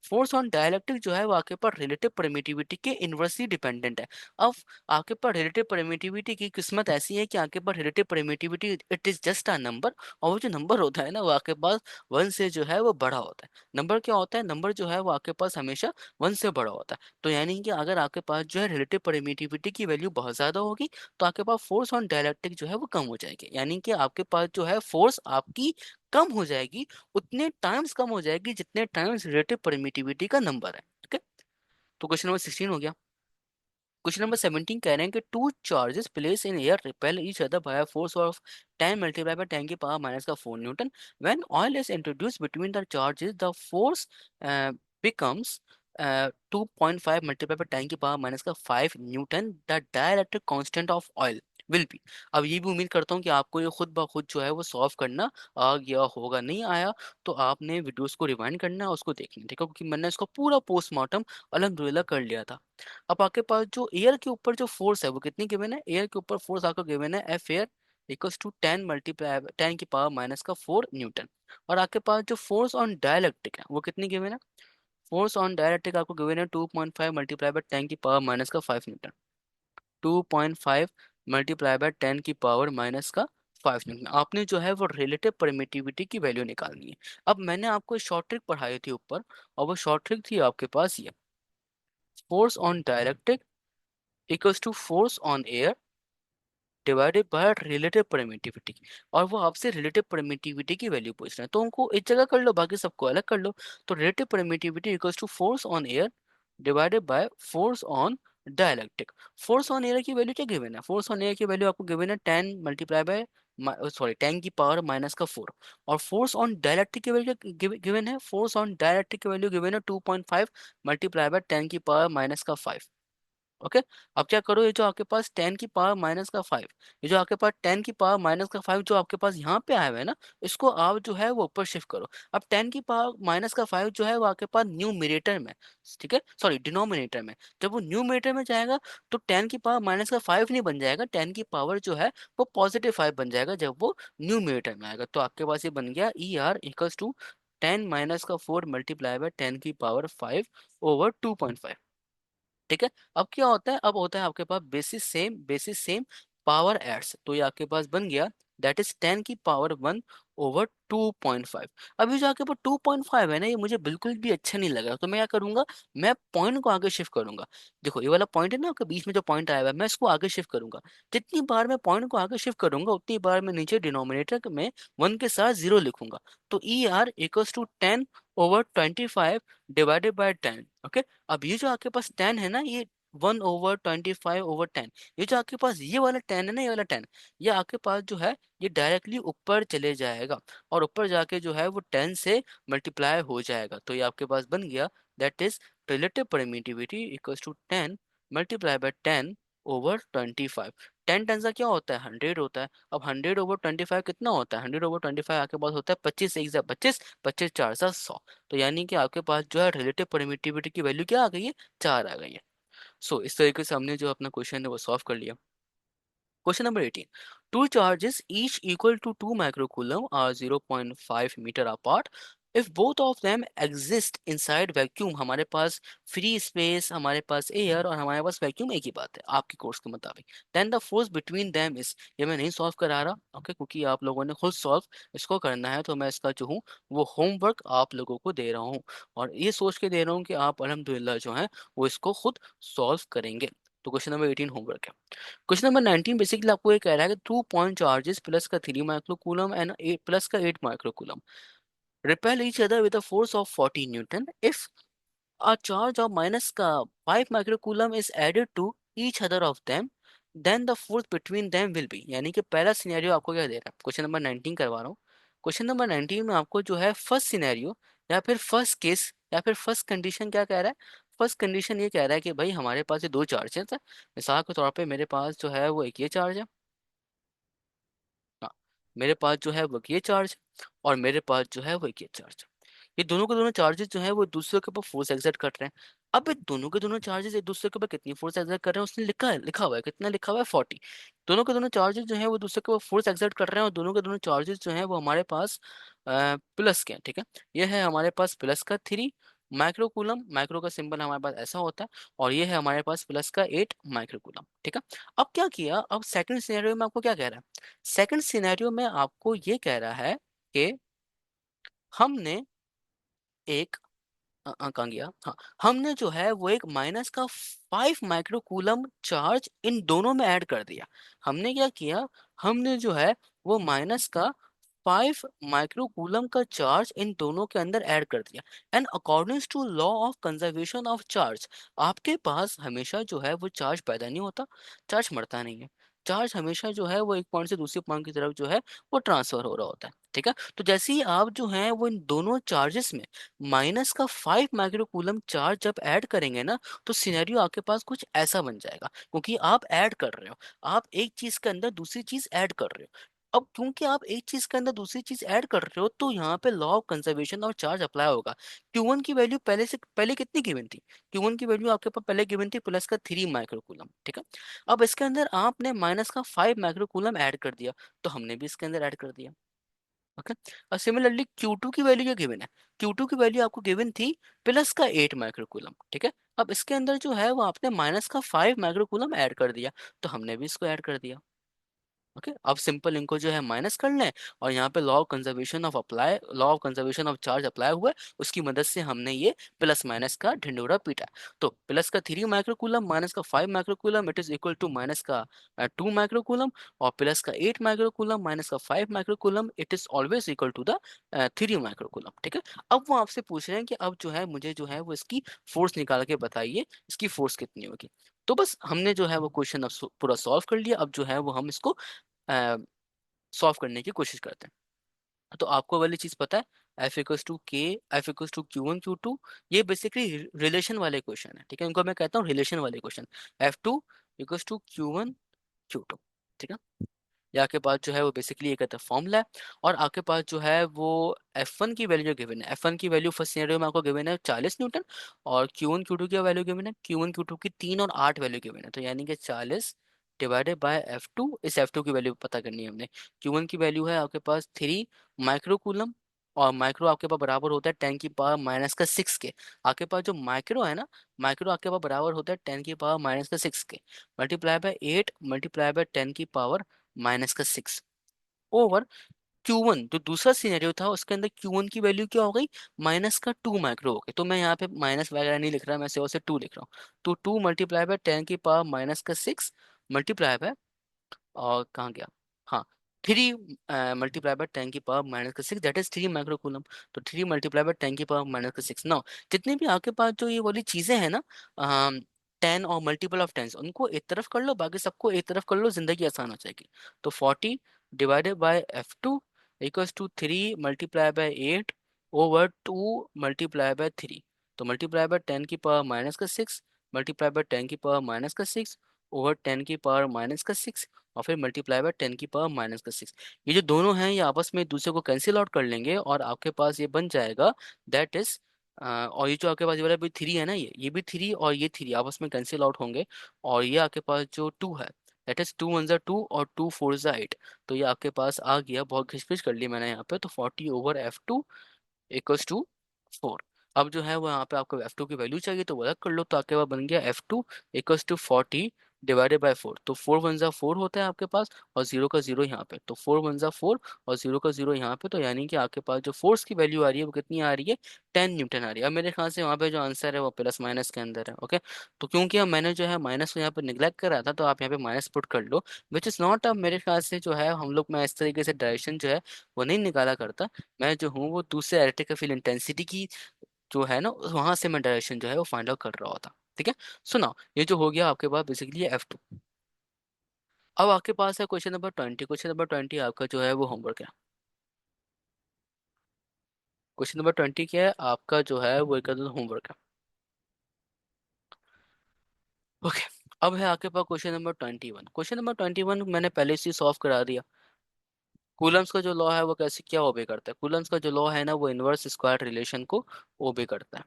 फोर्स ऑन डाइलेक्ट्रिक जो है वो आपके पास रिलेटिव परमिटिविटी के इनवर्सली डिपेंडेंट है। अब आपके पास रिलेटिव परमिटिविटी की किस्मत ऐसी है कि आपके पास relative permittivity it is just a number. और वो जो नंबर होता है ना वो आपके पास वन से जो है वो बड़ा होता है। नंबर क्या होता है? नंबर जो है वो आपके पास हमेशा वन से बड़ा होता है। तो यानी कि अगर आपके पास जो है रिलेटिव परमिटिविटी की वैल्यू बहुत ज्यादा होगी तो आपके पास फोर्स ऑन डाइलेक्ट्रिक जो है वो कम हो जाएगी। यानी कि आपके पास जो है फोर्स आपकी कम हो जाएगी, उतने टाइम्स कम हो जाएगी जितने टाइम्स रिलेटिव परमिटिविटी का नंबर है। ठीक है, तो क्वेश्चन नंबर 16 हो गया। क्वेश्चन नंबर 17 कह रहे हैं कि two charges place in air repel each other by force of 10 multiply by 10 की पावर माइनस का 4 Newton. When oil is introduced between the charges the force becomes 2.5 multiply by 10 की power minus का 5 Newton. The dielectric constant of oil will be. अब ये भी उम्मीद करता हूँ कि आपको ये खुद ब खुद जो है वो सॉल्व करना आ गया होगा। नहीं आया तो आपने वीडियोस को रिवाइंड करना है, उसको देखना है। ठीक है, क्योंकि मैंने इसको पूरा पोस्टमार्टम अल्हम्दुलिल्लाह कर लिया था। अब आपके पास जो एयर के ऊपर जो फोर्स है वो कितनी गिवन है? एयर के ऊपर फोर्स आपको गिवन है F air equals to 10 multiply 10 की पावर माइनस का 4 न्यूटन। और आपके पास जो फोर्स ऑन डाइलेक्ट्रिक है वो कितनी गिवन है? फोर्स ऑन डाइलेक्ट्रिक आपको गिवन है 2.5 मल्टीप्लाई बाय 10 की पावर माइनस का 5 न्यूटन। 2.5 मल्टीप्लाई बाय 10 की पावर माइनस का 5 न्यूटन। आपने जो है वो रिलेटिव परमिटिविटी की वैल्यू निकालनी है। अब मैंने आपको शॉर्ट ट्रिक पढ़ाई थी ऊपर, और वो शॉर्ट ट्रिक थी आपके पास ये, force on dielectric equals to force on air divided by relative permittivity. और वो आपसे रिलेटिव परमिटिविटी की वैल्यू पूछ रहे हैं, तो उनको एक जगह कर लो, बाकी सबको अलग कर लो। तो relative permittivity equals to force on air divided by force on dielectric. Force on air की वैल्यू क्या गिवन है? फोर्स ऑन एयर की वैल्यू आपको गिवन है 10 मल्टीप्लाई बाय सॉरी 10 की पावर माइनस का 4। और फोर्स ऑन डाइलेक्ट्रिक की वैल्यू गिवन है, फोर्स ऑन डाइलेक्ट्रिक की वैल्यू गिवन है 2.5 मल्टीप्लाई बाय 10 की पावर माइनस का 5। ओके, अब क्या करो, ये जो आपके पास 10 की पावर माइनस का 5, ये जो आपके पास 10 की पावर माइनस का 5 जो आपके पास यहाँ पे आया हुआ है ना, इसको आप जो है वो ऊपर शिफ्ट करो। अब 10 की पावर माइनस का 5 जो है वो आपके पास न्यूमरेटर में, ठीक है सॉरी डिनोमिनेटर में, जब वो न्यूमरेटर में जाएगा तो 10 की पावर माइनस का 5 नहीं बन जाएगा, 10 की पावर जो है वो पॉजिटिव 5 बन जाएगा जब वो न्यूमरेटर में आएगा। तो आपके पास ये बन गया E R equals to 10 minus का 4 मल्टीप्लाई बाय 10 की पावर 5 ओवर 2.5। ठीक है, अब क्या होता है? अब होता है आपके पास बेसिस सेम पावर एड्स, तो ये आपके पास बन गया दैट इज 10 की पावर 1 ओवर 2.5। अभी जो आपके पास 2.5 है ना, ये मुझे बिल्कुल भी अच्छा नहीं लग रहा, तो मैं क्या करूंगा, मैं पॉइंट को आगे शिफ्ट करूंगा। देखो ये वाला पॉइंट है ना आपके बीच में जो पॉइंट आया हुआ है, मैं इसको आगे शिफ्ट करूंगा। जितनी बार मैं पॉइंट को आगे शिफ्ट करूंगा उतनी बार मैं नीचे डिनोमिनेटर में 1 के साथ 0 लिखूंगा। तो E R equals to 10 over 25 divided by 10। Okay, अब ये जो आपके पास 10 है ना, ये 1/25/10, ये जो आपके पास ये वाला 10 है ना, ये वाला 10, ये आपके पास जो है ये डायरेक्टली ऊपर चले जाएगा। और ऊपर जाके जो है वो 10 से मल्टीप्लाई हो जाएगा। तो ये आपके पास बन गया that is relative permittivity equals to 10 multiply by 10 over 25। 10 का क्या होता है, 100 होता है। अब 100/25 कितना होता है, 100/25 आपके पास होता है 25, 1 × 25, 25 4 100। तो यानी कि आपके पास जो है रिलेटिव परमिटिविटी की वैल्यू क्या आ गई है, 4 आ गई है। सो इस तरीके से हमने जो अपना क्वेश्चन है वो सॉल्व कर लिया। Question number 18. Two charges each equal to 2 microcoulomb are 0.5 meter apart. If both of them exist inside vacuum, हमारे पास फ्री स्पेस, हमारे पास एयर और हमारे पास वैक्यूम एक ही बात है आपके कोर्स के मुताबिक। Then the force between them is, ये मैं नहीं सॉल्व करा रहा ओके, क्योंकि आप लोगों ने खुद सॉल्व इसको करना है, तो मैं इसका जो हूँ वो होमवर्क आप लोगों को दे रहा हूँ, और ये सोच के दे रहा हूँ कि आप अल्हम्दुलिल्लाह जो है वो इसको खुद सॉल्व करेंगे। तो क्वेश्चन नंबर 18 होमवर्क है। क्वेश्चन नंबर 19 बेसिकली आपको ये कह रहा है कि 2 पॉइंट चार्जेस प्लस का 3 माइक्रोकूलम एंड प्लस का 8 microcoulomb repel each other with a force of 40 Newton. If a charge of minus का 5 microcoulomb is added to each other of them, then the force between them will be, यानी कि पहला scenario आपको क्या दे रहा है, question number 19 करवा रहा हूँ। क्वेश्चन नंबर 19 में आपको जो है फर्स्ट सिनेरियो या फिर फर्स्ट केस या फिर फर्स्ट कंडीशन क्या कह रहा है। फर्स्ट कंडीशन ये कह रहा है कि भाई हमारे पास ये दो चार्जेस है, मिसाल के तौर पे मेरे पास जो है वो एक ये चार्ज है, हाँ, मेरे पास जो है वो ये चार्ज और मेरे पास जो है वो ये चार्ज। ये दोनों के दोनों चार्जेस जो है वो एक दूसरे के ऊपर फोर्स एक्सर्ट कर रहे हैं। अब ये दोनों के दोनों चार्जेस एक दूसरे के ऊपर कितनी फोर्स एक्सर्ट कर रहे हैं, उसने लिखा हुआ है, कितना लिखा हुआ है, 40। दोनों के दोनों चार्जेस जो है वो दूसरे के ऊपर फोर्स एक्सर्ट कर रहे हैं, और दोनों के दोनों चार्जेस जो है वो हमारे पास प्लस के हैं, ठीक है। ये है हमारे पास प्लस का 3 माइक्रोकूलम, माइक्रो का सिंबल हमारे पास ऐसा होता है, और ये है हमारे पास प्लस का 8 माइक्रोकूलम, ठीक है। अब क्या किया, अब सेकंड सिनेरियो में आपको क्या कह रहा है, सेकंड सिनेरियो में आपको ये कह रहा है कि हमने एक कहाँ गया, हाँ, हमने जो है वो एक माइनस का 5 माइक्रोकूलम चार्ज इन दोनों में ऐड कर दिया। हमने क्या किया, हमने जो है वो माइनस का 5 माइक्रोकूलम का चार्ज इन दोनों के अंदर ऐड कर दिया। And according to law of conservation of charge, आपके पास हमेशा जो है वो चार्ज पैदा नहीं होता, चार्ज मरता नहीं है। चार्ज हमेशा जो है वो एक पॉइंट से दूसरे पॉइंट की तरफ जो है वो ट्रांसफर हो रहा होता है, ठीक है। तो जैसे ही आप जो है वो इन दोनों चार्जेस में माइनस का 5 माइक्रोकूलम चार्ज जब ऐड करेंगे ना, तो सिनेरियो आपके पास कुछ ऐसा बन जाएगा, क्योंकि आप ऐड कर रहे हो, आप एक चीज के अंदर दूसरी चीज ऐड कर रहे हो। अब क्योंकि आप एक चीज के अंदर दूसरी चीज ऐड कर रहे हो, तो यहाँ पे लॉ ऑफ कंजर्वेशन और चार्ज अप्लाई होगा। Q1 की वैल्यू पहले से पहले कितनी गिवन थी, Q1 की वैल्यू आपके पास पहले गिवन थी प्लस का 3 माइक्रोकूलम, ठीक है। अब इसके अंदर आपने माइनस का 5 माइक्रोकूलम ऐड कर दिया, तो हमने भी इसके अंदर ऐड कर दिया, ओके। और सिमिलरली Q2 की वैल्यू क्या गिवन है, Q2 की वैल्यू आपको गिवन थी प्लस का 8 माइक्रोकूलम, ठीक है। अब इसके अंदर जो है वो आपने माइनस का 5 माइक्रोकूलम ऐड कर दिया, तो हमने भी इसको ऐड कर दिया, ओके। अब सिंपल इनको जो है माइनस कर लें, और यहाँ पे law of conservation of charge apply हुआ है, उसकी मदद से हमने ये प्लस माइनस का ढिंडोरा पीटा। तो प्लस का 3 माइक्रोकूलम माइनस का 5 microcoulomb it is equal to minus का 2 माइक्रोकूलम, और प्लस का 8 माइक्रोकूलम माइनस का 5 microcoulomb it is always equal to the 3 microcoulomb, ठीक है। अब वो आपसे पूछ रहे हैं कि अब जो है मुझे जो है वो इसकी फोर्स निकाल के बताइए, इसकी फोर्स कितनी होगी। तो बस हमने जो है वो क्वेश्चन अब पूरा सॉल्व कर लिया। अब जो है वो हम इसको सॉल्व करने की कोशिश करते हैं। तो आपको वाली चीज पता है, F equals to K, F equals to Q1 Q2, ये बेसिकली रिलेशन वाले क्वेश्चन है, ठीक है। इनको मैं कहता हूँ रिलेशन वाले question. F2 equals to Q1 Q2, ठीक है। या आपके पास जो है वो बेसिकली ये कहता है फॉर्मूला है, और आपके पास जो है वो F1 की वैल्यू गिवन है। F1 की वैल्यू फर्स्ट सिनेरियो में आपको गिवन है 40 न्यूटन, और Q1 Q2 की वैल्यू गिवन है, Q1 Q2 की 3 और 8 वैल्यू गिवन है, तो यानी कि 40 डिवाइडेड बाय F2। इस F2 की वैल्यू पता करनी है हमने। Q1 की वैल्यू है आपके पास 3 माइक्रोकूलम, और माइक्रो आपके पास बराबर होता है 10 की पावर माइनस का 6 के। आपके पास जो माइक्रो है ना, माइक्रो आपके पास बराबर होता है 10 की पावर माइनस का 6 के, मल्टीप्लाई बाय 8 मल्टीप्लाई बाय 10 की पावर माइनस का 6 ओवर Q1। जो दूसरा सिनेरियो था उसके अंदर Q1 की वैल्यू क्या हो गई, माइनस का 2 माइक्रो हो गई, तो मैं यहाँ पे माइनस वगैरह नहीं लिख रहा, मैं सिर्फ से 2 लिख रहा हूँ। तो 2 मल्टीप्लाई बाय 10 की पावर माइनस का 6 मल्टीप्लाई बाय, और कहाँ गया, हाँ, 3 मल्टीप्लाई बाय 10 की पावर माइनस का 6 दैट इज 3 माइक्रोकूलम। तो 3 मल्टीप्लाई बाय 10 की पावर माइनस का 6। नाउ जितनी भी आपके पास जो ये वाली चीजें हैं ना, 10 और मल्टीपल ऑफ 10, उनको एक तरफ कर लो, बाकी सबको एक तरफ कर लो, जिंदगी आसान हो जाएगी। तो 40 divided by F2 equals to 3 multiply by 8 over 2 multiply by 3। तो मल्टीप्लाई बाय 10 की पावर माइनस का 6 मल्टीप्लाई बाय 10 की पावर माइनस का 6 ओवर 10 की पावर माइनस का 6 और फिर मल्टीप्लाई बाय 10 की पावर माइनस का 6। ये जो दोनों हैं ये आपस में एक दूसरे को कैंसिल आउट कर लेंगे और आपके पास ये बन जाएगा दैट इज, और ये जो आपके पास ये वाला भी 3 है ना, ये भी 3 और ये 3 आपस में कैंसिल आउट होंगे। और ये आपके पास जो 2 है दैट इज 2 1 2 और 2 4 8। तो ये आपके पास आ गया, बहुत खिचपिच कर ली मैंने यहाँ पे, तो 40/f2 इक्वल्स टू 4। अब जो है वो यहाँ पे आपको एफ टू की वैल्यू चाहिए तो वो अलग कर लो, तो आपके पास बन गया F2 इक्वल्स टू 40/4। तो 4 1 4 होता है आपके पास, और जीरो का जीरो यहाँ पे, तो 4 1 4 और जीरो का जीरो यहाँ पे, तो यानी कि आपके पास जो फोर्स की वैल्यू आ रही है वो कितनी आ रही है, 10 न्यूटन आ रही है। अब मेरे ख्याल से वहाँ पे जो आंसर है वो प्लस माइनस के अंदर है। ओके, तो क्योंकि अब मैंने जो है माइनस को यहाँ पे निगलेक्ट करा था तो आप यहाँ पे माइनस पुट कर लो, विच इज़ नॉट। अब मेरे ख्याल से जो है हम लोग, मैं इस तरीके से डायरेक्शन जो है वो नहीं निकाला करता। मैं जो हूँ वो दूसरे इलेक्ट्रिकल फील्ड इंटेंसिटी की जो है ना वहां से मैं डायरेक्शन जो है वो फाइंड आउट कर रहा होता। ठीक है, सुनाओ, ये जो हो गया आपके पास बेसिकली F2। अब आपके पास है क्वेश्चन नंबर 20। क्वेश्चन नंबर 20 आपका जो है वो होमवर्क है। क्वेश्चन नंबर 20 क्या है आपका जो है वो एक होमवर्क है। ओके, अब है आपके पास क्वेश्चन नंबर 21। क्वेश्चन नंबर 21 मैंने पहले से सॉल्व करा दिया। कूलम्स का जो लॉ है वो कैसे क्या ओबे करता है, कूलम्स का जो लॉ है ना वो इनवर्स स्क्वायर रिलेशन को ओबे करता है।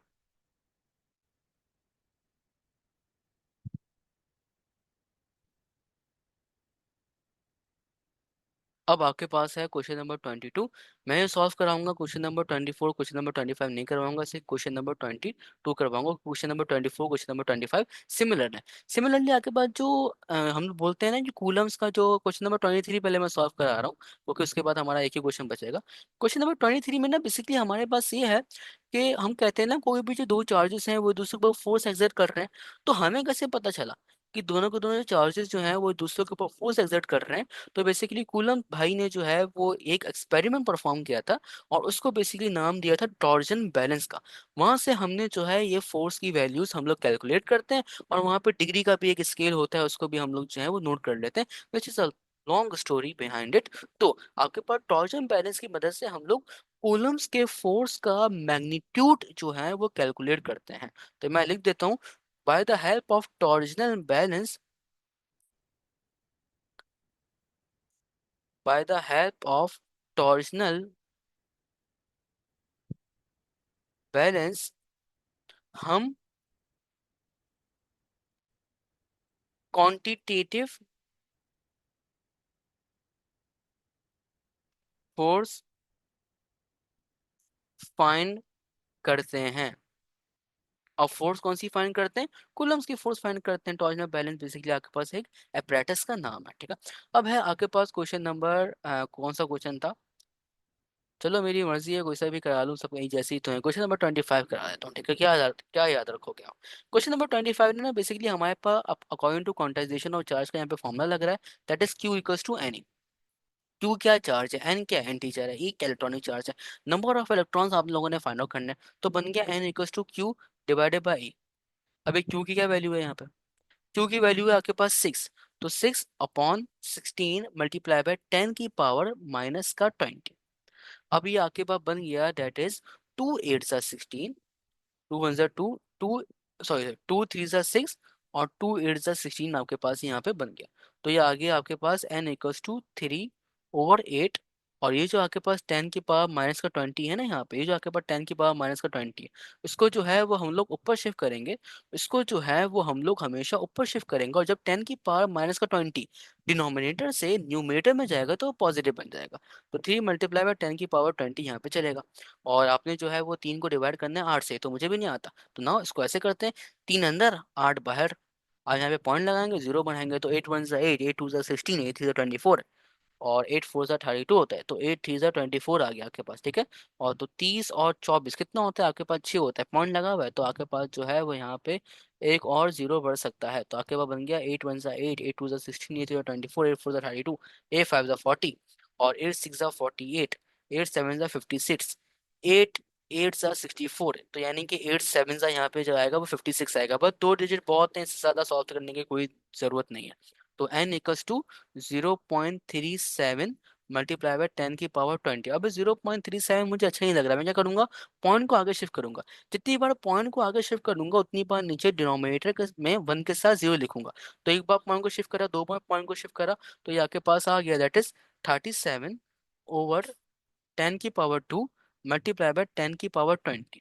अब आपके पास है क्वेश्चन नंबर 22। मैं ये सॉल्व कराऊंगा क्वेश्चन नंबर 24, क्वेश्चन नंबर 25 नहीं करवाऊंगा, सिर्फ क्वेश्चन नंबर 22 करवाऊंगा। Question number 24, question number 25 similar है। सिमिलरली आपके पास जो हम लोग बोलते हैं ना जो कूलम्स का जो क्वेश्चन नंबर 23 पहले मैं सॉल्व करा रहा हूँ, क्योंकि उसके बाद हमारा एक ही क्वेश्चन बचेगा। क्वेश्चन नंबर 23 में ना बेसिकली हमारे पास ये है कि हम कहते हैं ना कोई भी जो दो चार्जेस हैं वो दूसरे पर फोर्स एक्सर्ट कर रहे हैं। तो हमें कैसे पता चला कि दोनों के दोनों चार्जेस जो हैं वो दूसरे के ऊपर फोर्स एक्सर्ट कर रहे हैं। तो बेसिकली कूलम भाई ने जो है वो एक एक्सपेरिमेंट परफॉर्म किया था और उसको बेसिकली नाम दिया था टॉर्जन बैलेंस का। वहां से हमने जो है ये फोर्स की वैल्यूज हम लोग कैलकुलेट करते हैं, और वहां पे डिग्री का भी एक स्केल होता है उसको भी हम लोग जो है वो नोट कर लेते हैं, which is a long story behind it. तो आपके पास टॉर्जन बैलेंस की मदद से हम लोग कूलम्स के फोर्स का मैग्नीट्यूड जो है वो कैलकुलेट करते हैं। तो मैं लिख देता हूँ, by the help of torsional balance, by the help of torsional balance हम क्वांटिटेटिव फोर्स फाइंड करते हैं। अब फोर्स कौन सी फाइंड करते हैं, कूलम्स की फोर्स फाइंड करते हैं। टॉर्जनल बैलेंस बेसिकली आपके पास एक apparatus का नाम है। ठीक है, अब है आपके पास क्वेश्चन नंबर, कौन सा क्वेश्चन था, चलो मेरी मर्जी है कोई सा भी करा लूँ, सब कहीं जैसे ही तो है। क्वेश्चन नंबर 25 करा देता हूँ, ठीक है, क्या याद रखोगे आप। क्वेश्चन नंबर 25 ने ना बेसिकली हमारे पास according to quantization of charge का यहाँ पे फॉर्मूला लग रहा है, that is Q equals to n. Q क्या चार्ज है, एन क्या इंटीजर है, ई क्या इलेक्ट्रॉनिक चार्ज है, नंबर ऑफ इलेक्ट्रॉन्स आप लोगों ने फाइंड आउट करना है। तो बन गया n equals to Q divided by e. अभी क्यू की क्या वैल्यू है यहाँ पे, क्यू की वैल्यू है आपके पास 6, तो 6/16 मल्टीप्लाई बाय 10 की पावर माइनस का 20। अब ये आपके पास बन गया दैट इज 2 8 16, 2 1 2, टू, सॉरी 2 3 6 और 2 8 16 आपके पास यहाँ पे बन गया। तो ये आ गया आपके पास n इक्वल्स टू 3/8। और ये जो आपके पास 10 की पावर माइनस का 20 है ना, यहाँ पे ये जो आपके पास 10 की पावर माइनस का 20 है, इसको जो है वो हम लोग ऊपर शिफ्ट करेंगे। इसको जो है वो हम लोग हमेशा ऊपर शिफ्ट करेंगे, और जब 10 की पावर माइनस का 20 डिनोमिनेटर से न्यूमरेटर में जाएगा तो पॉजिटिव बन जाएगा। तो 3 × 10 की पावर 20 यहाँ पे चलेगा। और आपने जो है वो 3 को डिवाइड करना है 8 से, तो मुझे भी नहीं आता, तो ना इसको ऐसे करते हैं, 3 अंदर 8 बाहर। आज यहाँ पे पॉइंट लगाएंगे, जीरो बढ़ाएंगे, तो 8 1 8, 8 2 16, 8 3 24, और 8 4 32 होता है, तो 8 3 24 आ गया आपके पास। ठीक है, और तो 30 और 24 कितना होता है आपके पास, 6 होता है, पॉइंट लगा हुआ है, तो आपके पास जो है वो यहाँ पे एक और जीरो बढ़ सकता है। तो आपके पास बन गया 8 1 8, 8 2 16, 8 3 24, 8 4 32, 8 5 40, और 8 6 48, 8 7 56, 8 8 64। तो यानी कि 8 7 यहाँ पे जो आएगा वो 56 आएगा। बस दो डिजिट बहुत है, इससे ज्यादा सॉल्व करने की कोई जरूरत नहीं है। तो n equals to 0.37 multiply by 10 की पावर 20। अब 0.37 मुझे अच्छा नहीं लग रहा, मैं क्या करूंगा, पॉइंट को आगे शिफ्ट करूंगा। जितनी बार पॉइंट को आगे शिफ्ट करूंगा उतनी बार नीचे डिनोमिनेटर में 1 के साथ 0 लिखूंगा। तो एक बार पॉइंट को शिफ्ट करा, दो बार पॉइंट को शिफ्ट करा, तो ये आपके पास आ गया, दैट इज 37/10 की पावर 2 मल्टीप्लाई बाय 10 की पावर 20।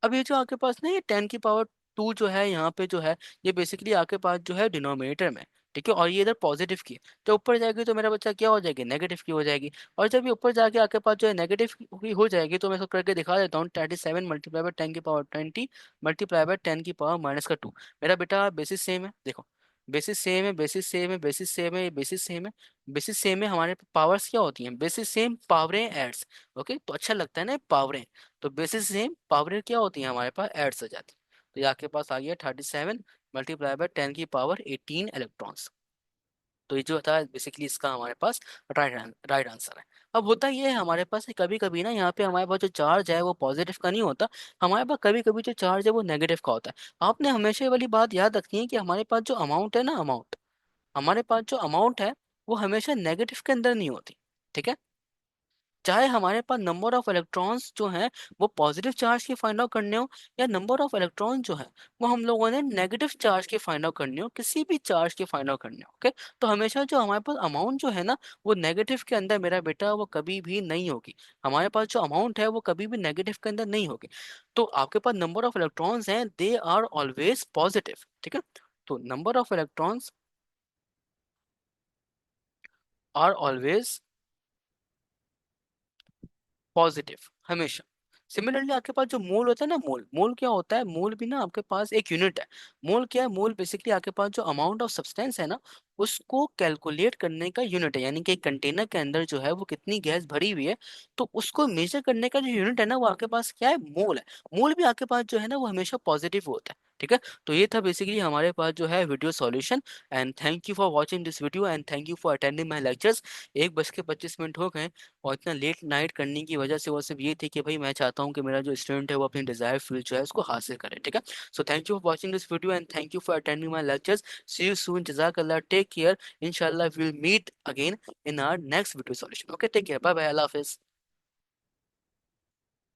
अब ये जो आपके पास ना, ये 10 की पावर 2 जो है यहाँ पे जो है, ये बेसिकली आपके पास जो है डिनोमिनेटर में, ठीक है, और ये इधर पॉजिटिव की है। जब ऊपर जाएगी तो मेरा बच्चा क्या हो जाएगी, नेगेटिव की हो जाएगी। और जब ये ऊपर जाके आपके पास जो है नेगेटिव की हो जाएगी, तो मैं इसको करके दिखा देता हूँ, 37 × 10 की पावर 20 मल्टीप्लाई बाय 10 की पावर -2। मेरा बेटा बेसिस सेम है, देखो, बेसिस सेम है, बेसिस सेम है, बेसिस सेम है, बेसिस सेम है, बेसिस सेम है। हमारे पावर्स क्या होती हैं, बेसिस सेम पावरें एड्स। ओके, तो अच्छा लगता है ना पावरें। तो बेसिस सेम पावर क्या होती है हमारे पास, एड्स हो जाती है। तो ये आपके पास आ गया 37 मल्टीप्लाई बाय 10 की पावर 18 इलेक्ट्रॉन्स। तो ये जो था बेसिकली इसका हमारे पास राइट आंसर है। अब होता ये है हमारे पास कभी कभी ना, यहाँ पे हमारे पास जो चार्ज है वो पॉजिटिव का नहीं होता, हमारे पास कभी कभी जो चार्ज है वो नेगेटिव का होता है। आपने हमेशा ये वाली बात याद रखनी है कि हमारे पास जो अमाउंट है ना, अमाउंट, हमारे पास जो अमाउंट है वो हमेशा नेगेटिव के अंदर नहीं होती, ठीक है। चाहे हमारे पास नंबर ऑफ इलेक्ट्रॉन्स जो हैं वो पॉजिटिव चार्ज की फाइंड आउट करने हो, या नंबर ऑफ इलेक्ट्रॉन जो है वो हम लोगों ने नेगेटिव चार्ज की फाइंड आउट करनी हो, किसी भी चार्ज की फाइंड आउट करनी हो, ओके। तो हमेशा जो हमारे पास अमाउंट जो है ना, वो नेगेटिव के अंदर मेरा बेटा वो कभी भी नहीं होगी। हमारे पास जो अमाउंट है वो कभी भी नेगेटिव के अंदर नहीं होगी। तो आपके पास नंबर ऑफ इलेक्ट्रॉन्स हैं, दे आर ऑलवेज पॉजिटिव, ठीक है। तो number of electrons are always positive, हमेशा। सिमिलरली आपके पास जो मोल होता है ना, मोल, मोल क्या होता है, मोल भी ना आपके पास एक यूनिट है। मोल क्या है, मोल बेसिकली आपके पास जो अमाउंट ऑफ सब्सटेंस है ना, उसको कैलकुलेट करने का यूनिट है। यानी कि एक कंटेनर के अंदर जो है वो कितनी गैस भरी हुई है, तो उसको मेजर करने का जो यूनिट है ना, वो आपके पास क्या है, मोल है। मोल भी आपके पास जो है ना वो हमेशा पॉजिटिव होता है, ठीक है। तो ये था बेसिकली हमारे पास जो है video solution. And thank you for watching this video, and thank you for attending my lectures. 1:25 हो गए, और इतना लेट नाइट करने की वजह से वो सिर्फ ये थी कि भाई मैं चाहता हूँ कि मेरा जो स्टूडेंट है वो अपनी डिजायर फील्ड जो है उसको हासिल करे, ठीक है। So thank you for watching this video, and thank you for attending my lectures. See you soon, जज़ाकल्लाह, टेक केयर। इंशाल्लाह we will meet again in our next video solution. Okay, take care, bye bye, अल्लाह हाफिज।